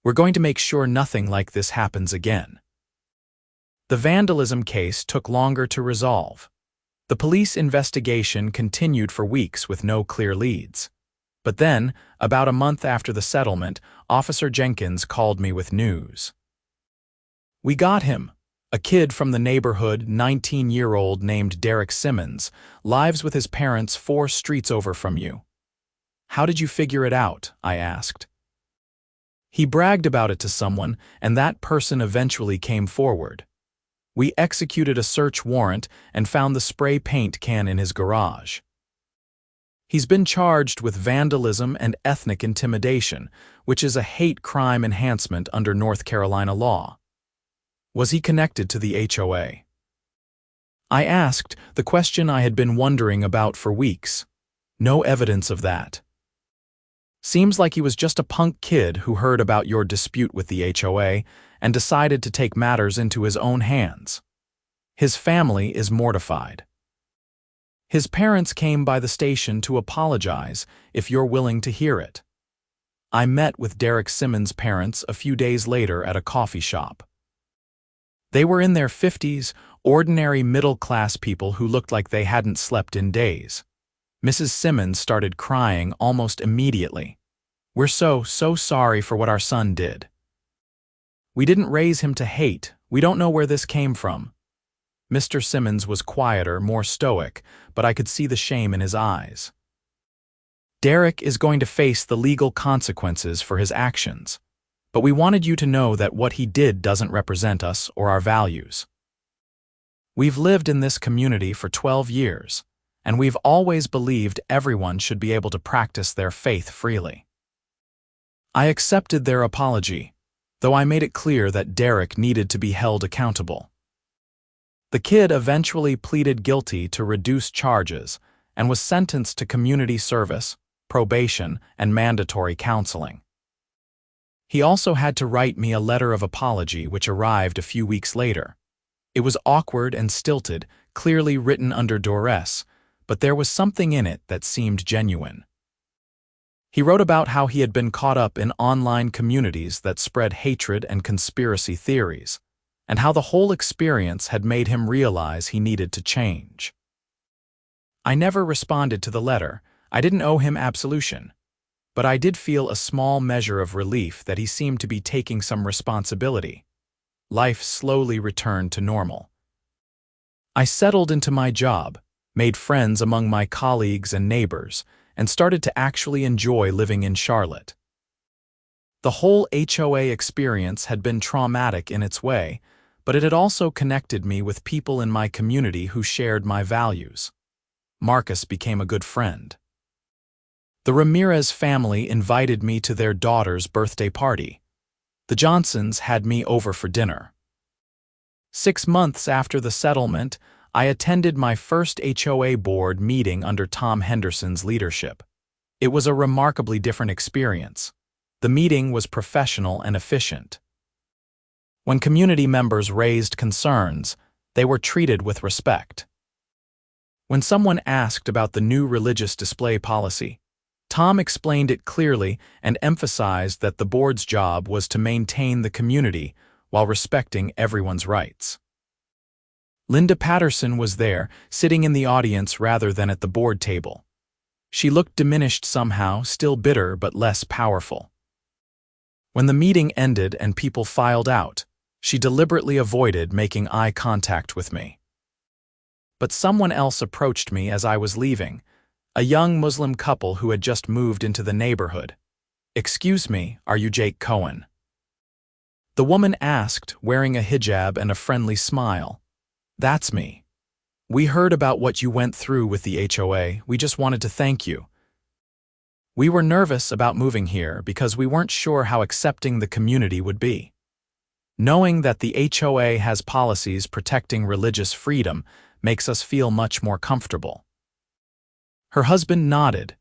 We're going to make sure nothing like this happens again. The vandalism case took longer to resolve. The police investigation continued for weeks with no clear leads. But then, about a month after the settlement, Officer Jenkins called me with news. We got him. A kid from the neighborhood, 19-year-old named Derek Simmons, lives with his parents 4 streets over from you. How did you figure it out? I asked. He bragged about it to someone, and that person eventually came forward. We executed a search warrant and found the spray paint can in his garage. He's been charged with vandalism and ethnic intimidation, which is a hate crime enhancement under North Carolina law. Was he connected to the HOA? I asked, the question I had been wondering about for weeks. No evidence of that. Seems like he was just a punk kid who heard about your dispute with the HOA and decided to take matters into his own hands. His family is mortified. His parents came by the station to apologize, if you're willing to hear it. I met with Derek Simmons' parents a few days later at a coffee shop. They were in their 50s, ordinary middle-class people who looked like they hadn't slept in days. Mrs. Simmons started crying almost immediately. We're so sorry for what our son did. We didn't raise him to hate. We don't know where this came from." Mr. Simmons was quieter, more stoic, but I could see the shame in his eyes. "Derek is going to face the legal consequences for his actions. But we wanted you to know that what he did doesn't represent us or our values. We've lived in this community for 12 years, and we've always believed everyone should be able to practice their faith freely." I accepted their apology, though I made it clear that Derek needed to be held accountable. The kid eventually pleaded guilty to reduced charges and was sentenced to community service, probation, and mandatory counseling. He also had to write me a letter of apology, which arrived a few weeks later. It was awkward and stilted, clearly written under duress, but there was something in it that seemed genuine. He wrote about how he had been caught up in online communities that spread hatred and conspiracy theories, and how the whole experience had made him realize he needed to change. I never responded to the letter. I didn't owe him absolution. But I did feel a small measure of relief that he seemed to be taking some responsibility. Life slowly returned to normal. I settled into my job, made friends among my colleagues and neighbors, and started to actually enjoy living in Charlotte. The whole HOA experience had been traumatic in its way, but it had also connected me with people in my community who shared my values. Marcus became a good friend. The Ramirez family invited me to their daughter's birthday party. The Johnsons had me over for dinner. 6 months after the settlement, I attended my first HOA board meeting under Tom Henderson's leadership. It was a remarkably different experience. The meeting was professional and efficient. When community members raised concerns, they were treated with respect. When someone asked about the new religious display policy, Tom explained it clearly and emphasized that the board's job was to maintain the community while respecting everyone's rights. Linda Patterson was there, sitting in the audience rather than at the board table. She looked diminished somehow, still bitter but less powerful. When the meeting ended and people filed out, she deliberately avoided making eye contact with me. But someone else approached me as I was leaving, a young Muslim couple who had just moved into the neighborhood. "Excuse me, are you Jake Cohen?" The woman asked, wearing a hijab and a friendly smile. "That's me. We heard about what you went through with the HOA. We just wanted to thank you. We were nervous about moving here because we weren't sure how accepting the community would be. Knowing that the HOA has policies protecting religious freedom makes us feel much more comfortable." Her husband nodded.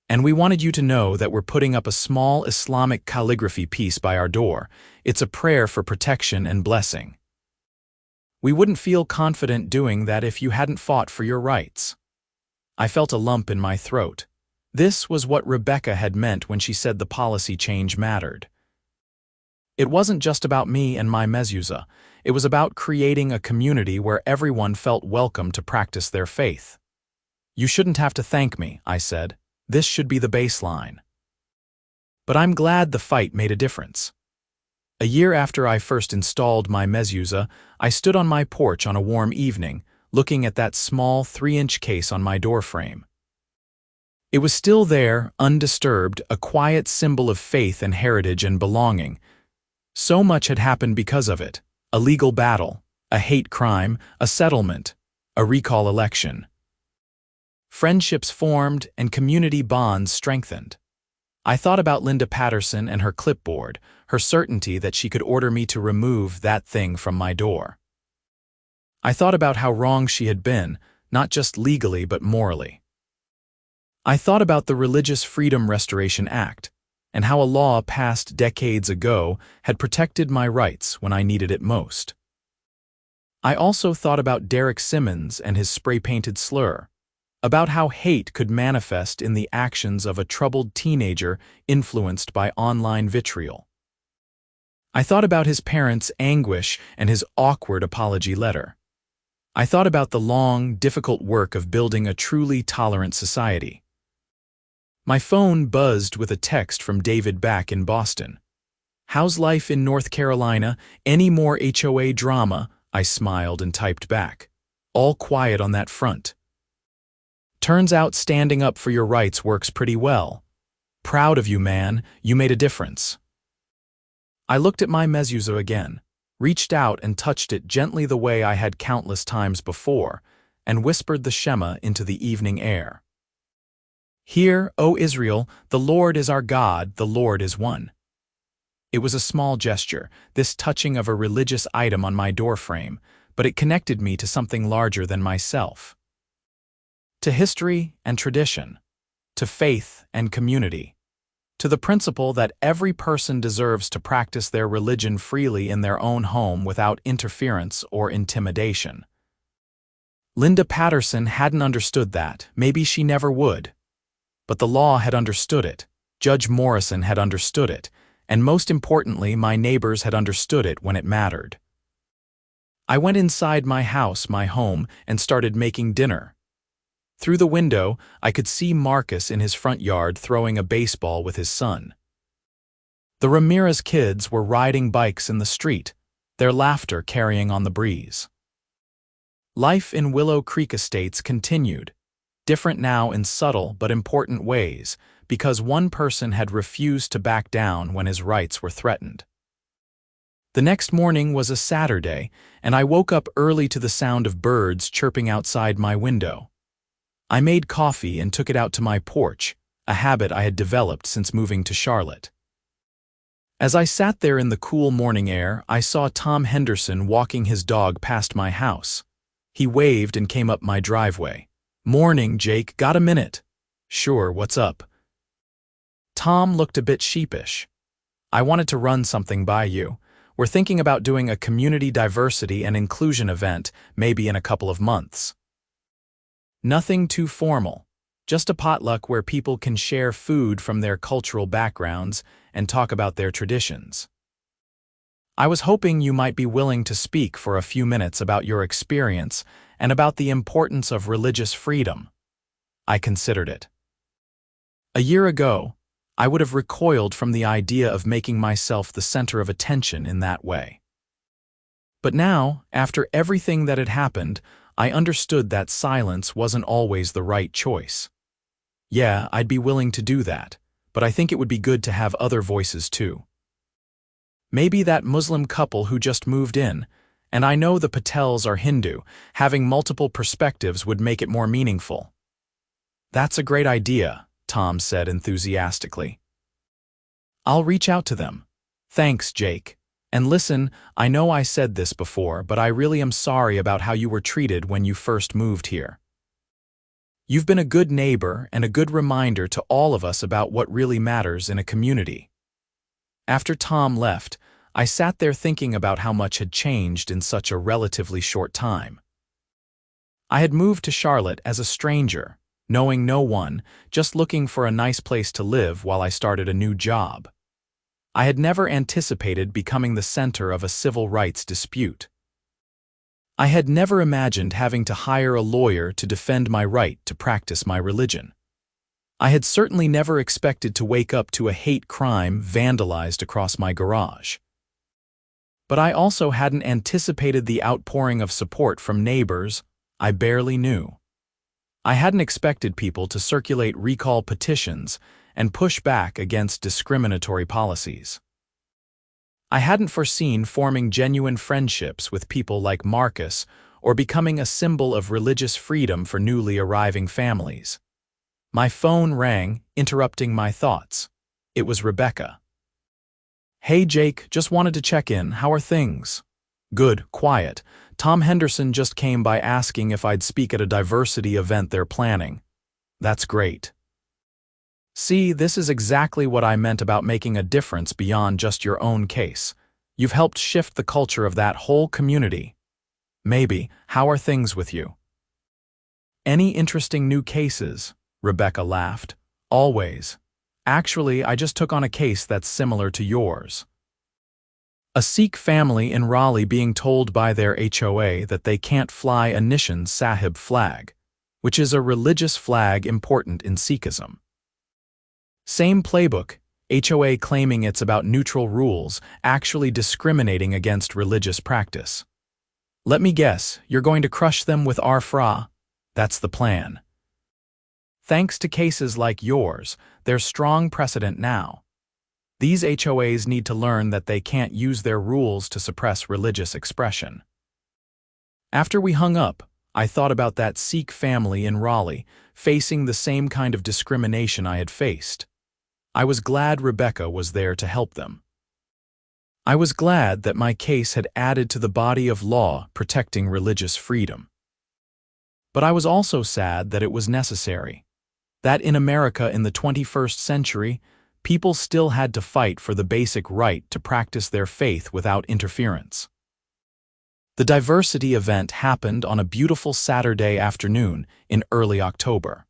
"And we wanted you to know that we're putting up a small Islamic calligraphy piece by our door. It's a prayer for protection and blessing. We wouldn't feel confident doing that if you hadn't fought for your rights." I felt a lump in my throat. This was what Rebecca had meant when she said the policy change mattered. It wasn't just about me and my Mezuzah. It was about creating a community where everyone felt welcome to practice their faith. "You shouldn't have to thank me," I said. "This should be the baseline." But I'm glad the fight made a difference. A year after I first installed my Mezuzah, I stood on my porch on a warm evening, looking at that small 3-inch case on my doorframe. It was still there, undisturbed, a quiet symbol of faith and heritage and belonging. So much had happened because of it: a legal battle, a hate crime, a settlement, a recall election. Friendships formed and community bonds strengthened. I thought about Linda Patterson and her clipboard, her certainty that she could order me to remove that thing from my door. I thought about how wrong she had been, not just legally but morally. I thought about the Religious Freedom Restoration Act, and how a law passed decades ago had protected my rights when I needed it most. I also thought about Derek Simmons and his spray-painted slur, about how hate could manifest in the actions of a troubled teenager influenced by online vitriol. I thought about his parents' anguish and his awkward apology letter. I thought about the long, difficult work of building a truly tolerant society. My phone buzzed with a text from David back in Boston. How's life in North Carolina? Any more HOA drama? I smiled and typed back. All quiet on that front. Turns out standing up for your rights works pretty well. Proud of you, man. You made a difference. I looked at my Mezuzah again, reached out and touched it gently the way I had countless times before, and whispered the Shema into the evening air. Hear, O Israel, the Lord is our God, the Lord is one. It was a small gesture, this touching of a religious item on my doorframe, but it connected me to something larger than myself. To history and tradition, to faith and community, to the principle that every person deserves to practice their religion freely in their own home without interference or intimidation. Linda Patterson hadn't understood that, maybe she never would. But the law had understood it, Judge Morrison had understood it, and most importantly, my neighbors had understood it when it mattered. I went inside my house, my home, and started making dinner. Through the window, I could see Marcus in his front yard throwing a baseball with his son. The Ramirez kids were riding bikes in the street, their laughter carrying on the breeze. Life in Willow Creek Estates continued, different now in subtle but important ways, because one person had refused to back down when his rights were threatened. The next morning was a Saturday, and I woke up early to the sound of birds chirping outside my window. I made coffee and took it out to my porch, a habit I had developed since moving to Charlotte. As I sat there in the cool morning air, I saw Tom Henderson walking his dog past my house. He waved and came up my driveway. "Morning, Jake, got a minute?" "Sure, what's up?" Tom looked a bit sheepish. "I wanted to run something by you. We're thinking about doing a community diversity and inclusion event, maybe in a couple of months. Nothing too formal, just a potluck where people can share food from their cultural backgrounds and talk about their traditions. I was hoping you might be willing to speak for a few minutes about your experience and about the importance of religious freedom." I considered it. A year ago, I would have recoiled from the idea of making myself the center of attention in that way. But now, after everything that had happened, I understood that silence wasn't always the right choice. Yeah, I'd be willing to do that, but I think it would be good to have other voices too. Maybe that Muslim couple who just moved in, and I know the Patels are Hindu, having multiple perspectives would make it more meaningful. "That's a great idea," Tom said enthusiastically. "I'll reach out to them." "Thanks, Jake. And listen, I know I said this before, but I really am sorry about how you were treated when you first moved here. You've been a good neighbor and a good reminder to all of us about what really matters in a community." After Tom left, I sat there thinking about how much had changed in such a relatively short time. I had moved to Charlotte as a stranger, knowing no one, just looking for a nice place to live while I started a new job. I had never anticipated becoming the center of a civil rights dispute. I had never imagined having to hire a lawyer to defend my right to practice my religion. I had certainly never expected to wake up to a hate crime vandalized across my garage. But I also hadn't anticipated the outpouring of support from neighbors I barely knew. I hadn't expected people to circulate recall petitions and push back against discriminatory policies. I hadn't foreseen forming genuine friendships with people like Marcus or becoming a symbol of religious freedom for newly arriving families. My phone rang, interrupting my thoughts. It was Rebecca. "Hey Jake, just wanted to check in. How are things?" "Good, quiet. Tom Henderson just came by asking if I'd speak at a diversity event they're planning." "That's great." "See, this is exactly what I meant about making a difference beyond just your own case. You've helped shift the culture of that whole community." "Maybe. How are things with you?" "Any interesting new cases?" Rebecca laughed. "Always. Actually, I just took on a case that's similar to yours. A Sikh family in Raleigh being told by their HOA that they can't fly a Nishan Sahib flag, which is a religious flag important in Sikhism. Same playbook, HOA claiming it's about neutral rules, actually discriminating against religious practice. Let me guess, you're going to crush them with arfra? That's the plan. Thanks to cases like yours, there's strong precedent now. These HOAs need to learn that they can't use their rules to suppress religious expression. After we hung up, I thought about that Sikh family in Raleigh, facing the same kind of discrimination I had faced. I was glad Rebecca was there to help them. I was glad that my case had added to the body of law protecting religious freedom. But I was also sad that it was necessary. That in America in the 21st century, people still had to fight for the basic right to practice their faith without interference. The diversity event happened on a beautiful Saturday afternoon in early October.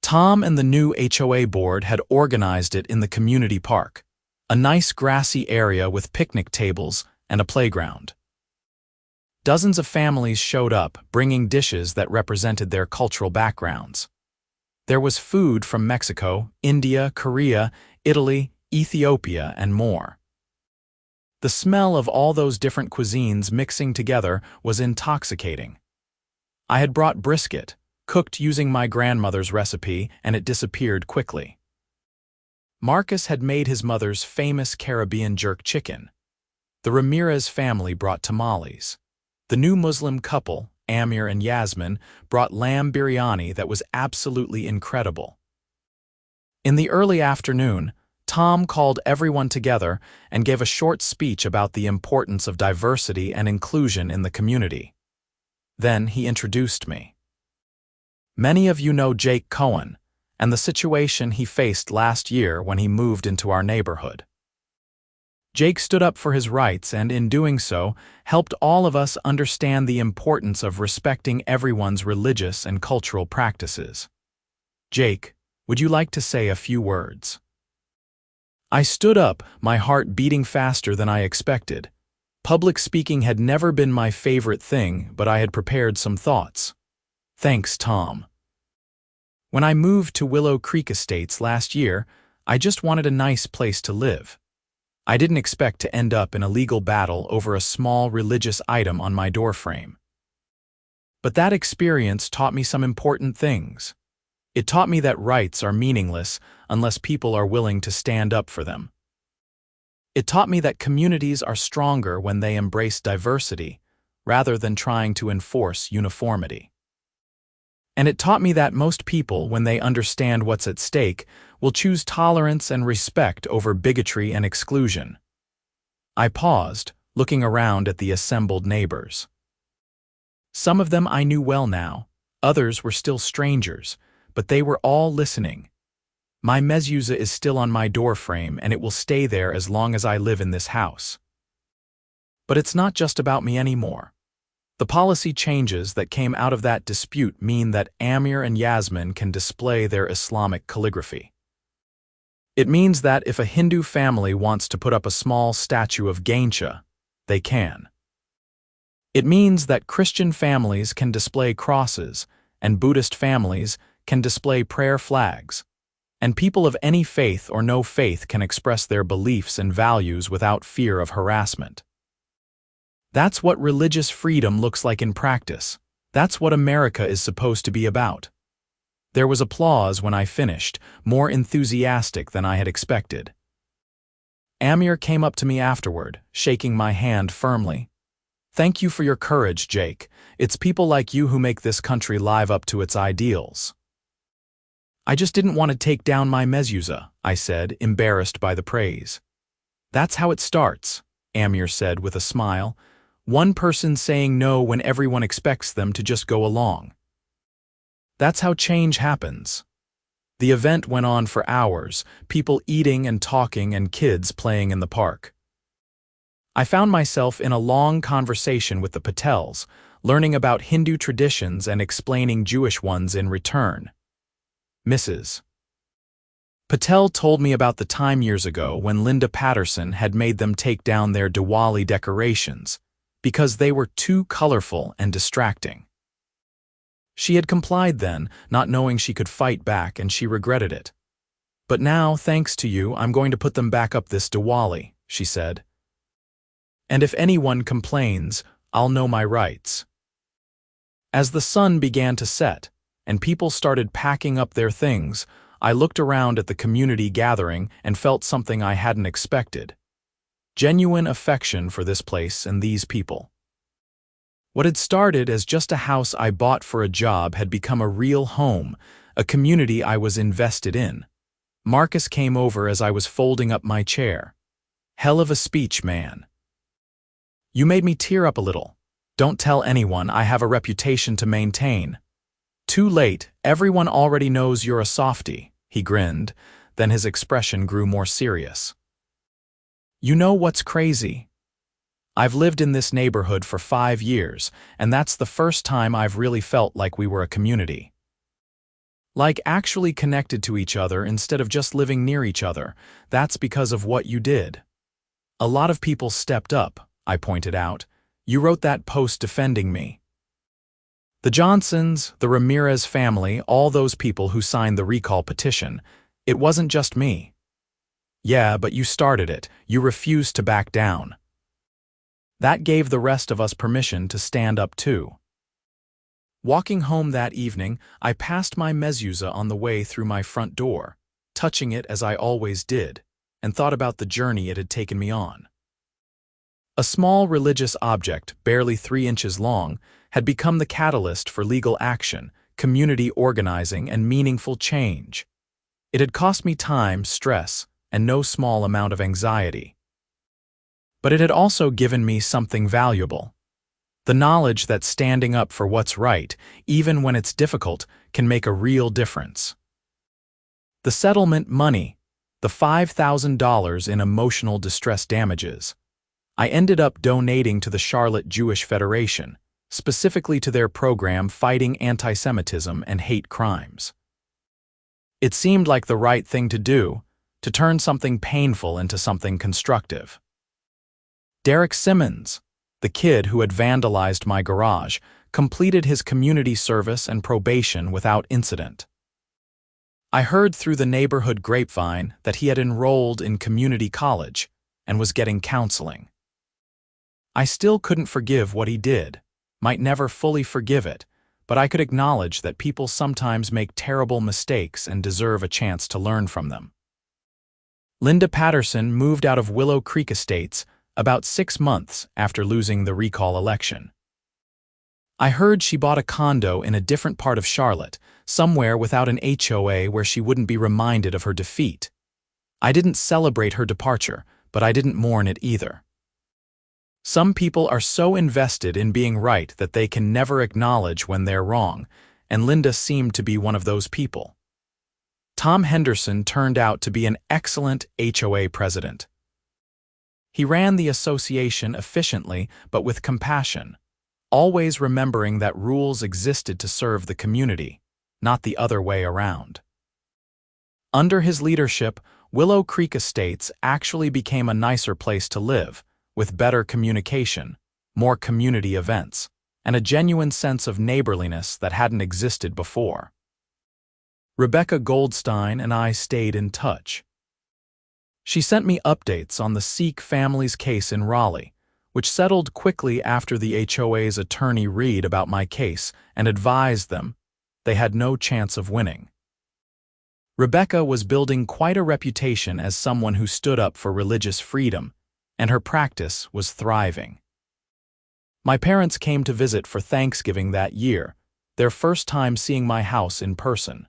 Tom and the new HOA board had organized it in the community park, a nice grassy area with picnic tables and a playground. Dozens of families showed up, bringing dishes that represented their cultural backgrounds. There was food from Mexico, India, Korea, Italy, Ethiopia, and more. The smell of all those different cuisines mixing together was intoxicating. I had brought brisket, cooked using my grandmother's recipe, and it disappeared quickly. Marcus had made his mother's famous Caribbean jerk chicken. The Ramirez family brought tamales. The new Muslim couple, Amir and Yasmin, brought lamb biryani that was absolutely incredible. In the early afternoon, Tom called everyone together and gave a short speech about the importance of diversity and inclusion in the community. Then he introduced me. Many of you know Jake Cohen and the situation he faced last year when he moved into our neighborhood. Jake stood up for his rights and, in doing so, helped all of us understand the importance of respecting everyone's religious and cultural practices. Jake, would you like to say a few words? I stood up, my heart beating faster than I expected. Public speaking had never been my favorite thing, but I had prepared some thoughts. Thanks, Tom. When I moved to Willow Creek Estates last year, I just wanted a nice place to live. I didn't expect to end up in a legal battle over a small religious item on my doorframe. But that experience taught me some important things. It taught me that rights are meaningless unless people are willing to stand up for them. It taught me that communities are stronger when they embrace diversity rather than trying to enforce uniformity. And it taught me that most people, when they understand what's at stake, will choose tolerance and respect over bigotry and exclusion. I paused, looking around at the assembled neighbors. Some of them I knew well now, others were still strangers, but they were all listening. My mezuzah is still on my doorframe, and it will stay there as long as I live in this house. But it's not just about me anymore. The policy changes that came out of that dispute mean that Amir and Yasmin can display their Islamic calligraphy. It means that if a Hindu family wants to put up a small statue of Ganesha, they can. It means that Christian families can display crosses, and Buddhist families can display prayer flags, and people of any faith or no faith can express their beliefs and values without fear of harassment. That's what religious freedom looks like in practice. That's what America is supposed to be about. There was applause when I finished, more enthusiastic than I had expected. Amir came up to me afterward, shaking my hand firmly. Thank you for your courage, Jake. It's people like you who make this country live up to its ideals. I just didn't want to take down my mezuzah, I said, embarrassed by the praise. That's how it starts, Amir said with a smile. One person saying no when everyone expects them to just go along. That's how change happens. The event went on for hours, people eating and talking and kids playing in the park. I found myself in a long conversation with the Patels, learning about Hindu traditions and explaining Jewish ones in return. Mrs. Patel told me about the time years ago when Linda Patterson had made them take down their Diwali decorations because they were too colorful and distracting. She had complied then, not knowing she could fight back, and she regretted it. But now, thanks to you, I'm going to put them back up this Diwali, she said. And if anyone complains, I'll know my rights. As the sun began to set, and people started packing up their things, I looked around at the community gathering and felt something I hadn't expected. Genuine affection for this place and these people. What had started as just a house I bought for a job had become a real home, a community I was invested in. Marcus came over as I was folding up my chair. Hell of a speech, man. You made me tear up a little. Don't tell anyone, I have a reputation to maintain. Too late, everyone already knows you're a softie, he grinned, then his expression grew more serious. You know what's crazy? I've lived in this neighborhood for 5 years, and that's the first time I've really felt like we were a community. Like actually connected to each other instead of just living near each other. That's because of what you did. A lot of people stepped up, I pointed out. You wrote that post defending me. The Johnsons, the Ramirez family, all those people who signed the recall petition. It wasn't just me. Yeah, but you started it. You refused to back down. That gave the rest of us permission to stand up too. Walking home that evening, I passed my mezuzah on the way through my front door, touching it as I always did, and thought about the journey it had taken me on. A small religious object, barely 3 inches long, had become the catalyst for legal action, community organizing, and meaningful change. It had cost me time, stress, and no small amount of anxiety. But it had also given me something valuable. The knowledge that standing up for what's right, even when it's difficult, can make a real difference. The settlement money, the $5,000 in emotional distress damages, I ended up donating to the Charlotte Jewish Federation, specifically to their program fighting anti-Semitism and hate crimes. It seemed like the right thing to do, to turn something painful into something constructive. Derek Simmons, the kid who had vandalized my garage, completed his community service and probation without incident. I heard through the neighborhood grapevine that he had enrolled in community college and was getting counseling. I still couldn't forgive what he did, might never fully forgive it, but I could acknowledge that people sometimes make terrible mistakes and deserve a chance to learn from them. Linda Patterson moved out of Willow Creek Estates about 6 months after losing the recall election. I heard she bought a condo in a different part of Charlotte, somewhere without an HOA where she wouldn't be reminded of her defeat. I didn't celebrate her departure, but I didn't mourn it either. Some people are so invested in being right that they can never acknowledge when they're wrong, and Linda seemed to be one of those people. Tom Henderson turned out to be an excellent HOA president. He ran the association efficiently but with compassion, always remembering that rules existed to serve the community, not the other way around. Under his leadership, Willow Creek Estates actually became a nicer place to live, with better communication, more community events, and a genuine sense of neighborliness that hadn't existed before. Rebecca Goldstein and I stayed in touch. She sent me updates on the Sikh family's case in Raleigh, which settled quickly after the HOA's attorney read about my case and advised them they had no chance of winning. Rebecca was building quite a reputation as someone who stood up for religious freedom, and her practice was thriving. My parents came to visit for Thanksgiving that year, their first time seeing my house in person.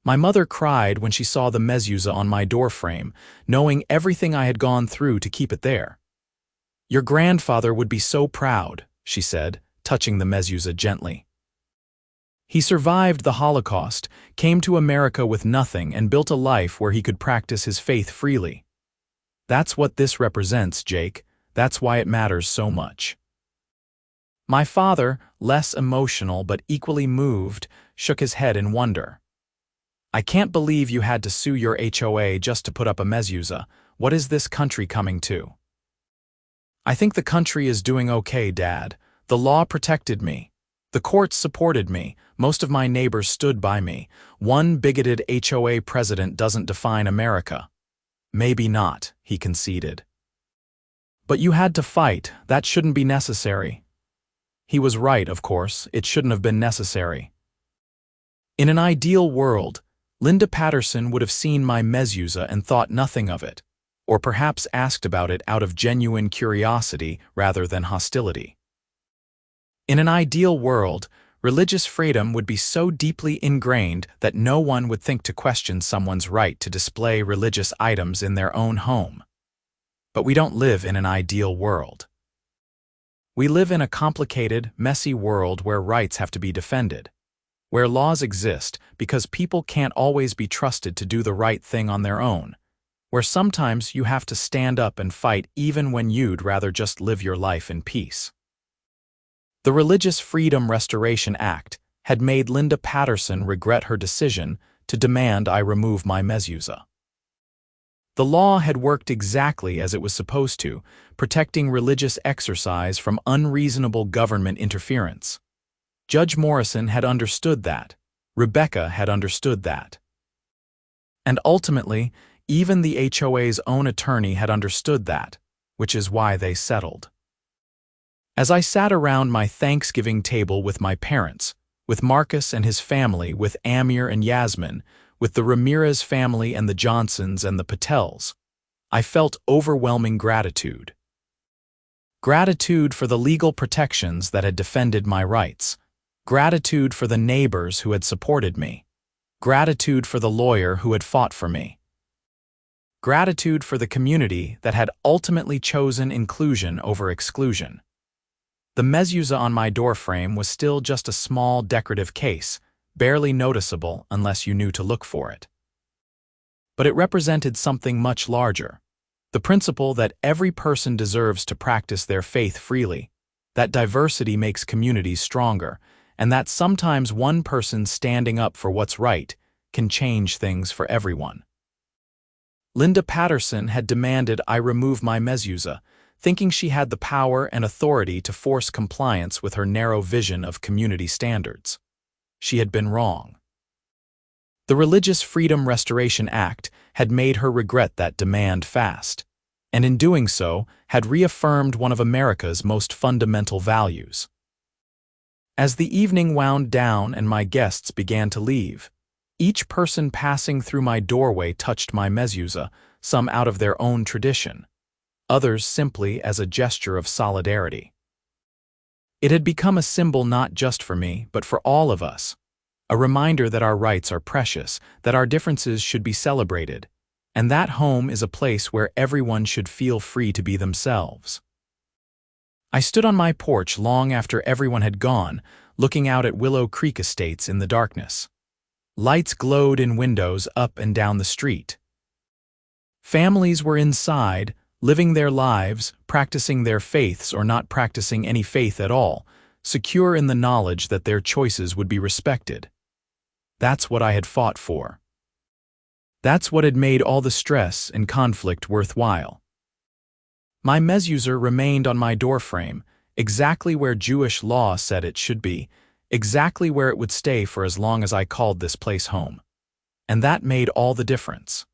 My mother cried when she saw the mezuzah on my doorframe, knowing everything I had gone through to keep it there. Your grandfather would be so proud, she said, touching the mezuzah gently. He survived the Holocaust, came to America with nothing, and built a life where he could practice his faith freely. That's what this represents, Jake. That's why it matters so much. My father, less emotional but equally moved, shook his head in wonder. I can't believe you had to sue your HOA just to put up a mezuzah. What is this country coming to? I think the country is doing okay, Dad. The law protected me. The courts supported me, most of my neighbors stood by me. One bigoted HOA president doesn't define America. Maybe not, he conceded. But you had to fight, that shouldn't be necessary. He was right, of course, it shouldn't have been necessary. In an ideal world, Linda Patterson would have seen my mezuzah and thought nothing of it, or perhaps asked about it out of genuine curiosity rather than hostility. In an ideal world, religious freedom would be so deeply ingrained that no one would think to question someone's right to display religious items in their own home. But we don't live in an ideal world. We live in a complicated, messy world where rights have to be defended, where laws exist because people can't always be trusted to do the right thing on their own, where sometimes you have to stand up and fight even when you'd rather just live your life in peace. The Religious Freedom Restoration Act had made Linda Patterson regret her decision to demand I remove my mezuzah. The law had worked exactly as it was supposed to, protecting religious exercise from unreasonable government interference. Judge Morrison had understood that. Rebecca had understood that. And ultimately, even the HOA's own attorney had understood that, which is why they settled. As I sat around my Thanksgiving table with my parents, with Marcus and his family, with Amir and Yasmin, with the Ramirez family and the Johnsons and the Patels, I felt overwhelming gratitude. Gratitude for the legal protections that had defended my rights. Gratitude for the neighbors who had supported me. Gratitude for the lawyer who had fought for me. Gratitude for the community that had ultimately chosen inclusion over exclusion. The mezuzah on my doorframe was still just a small decorative case, barely noticeable unless you knew to look for it. But it represented something much larger. The principle that every person deserves to practice their faith freely, that diversity makes communities stronger, and that sometimes one person standing up for what's right can change things for everyone. Linda Patterson had demanded I remove my mezuzah, thinking she had the power and authority to force compliance with her narrow vision of community standards. She had been wrong. The Religious Freedom Restoration Act had made her regret that demand fast, and in doing so had reaffirmed one of America's most fundamental values. As the evening wound down and my guests began to leave, each person passing through my doorway touched my mezuzah, some out of their own tradition, others simply as a gesture of solidarity. It had become a symbol not just for me, but for all of us, a reminder that our rights are precious, that our differences should be celebrated, and that home is a place where everyone should feel free to be themselves. I stood on my porch long after everyone had gone, looking out at Willow Creek Estates in the darkness. Lights glowed in windows up and down the street. Families were inside, living their lives, practicing their faiths or not practicing any faith at all, secure in the knowledge that their choices would be respected. That's what I had fought for. That's what had made all the stress and conflict worthwhile. My mezuzah remained on my doorframe, exactly where Jewish law said it should be, exactly where it would stay for as long as I called this place home. And that made all the difference.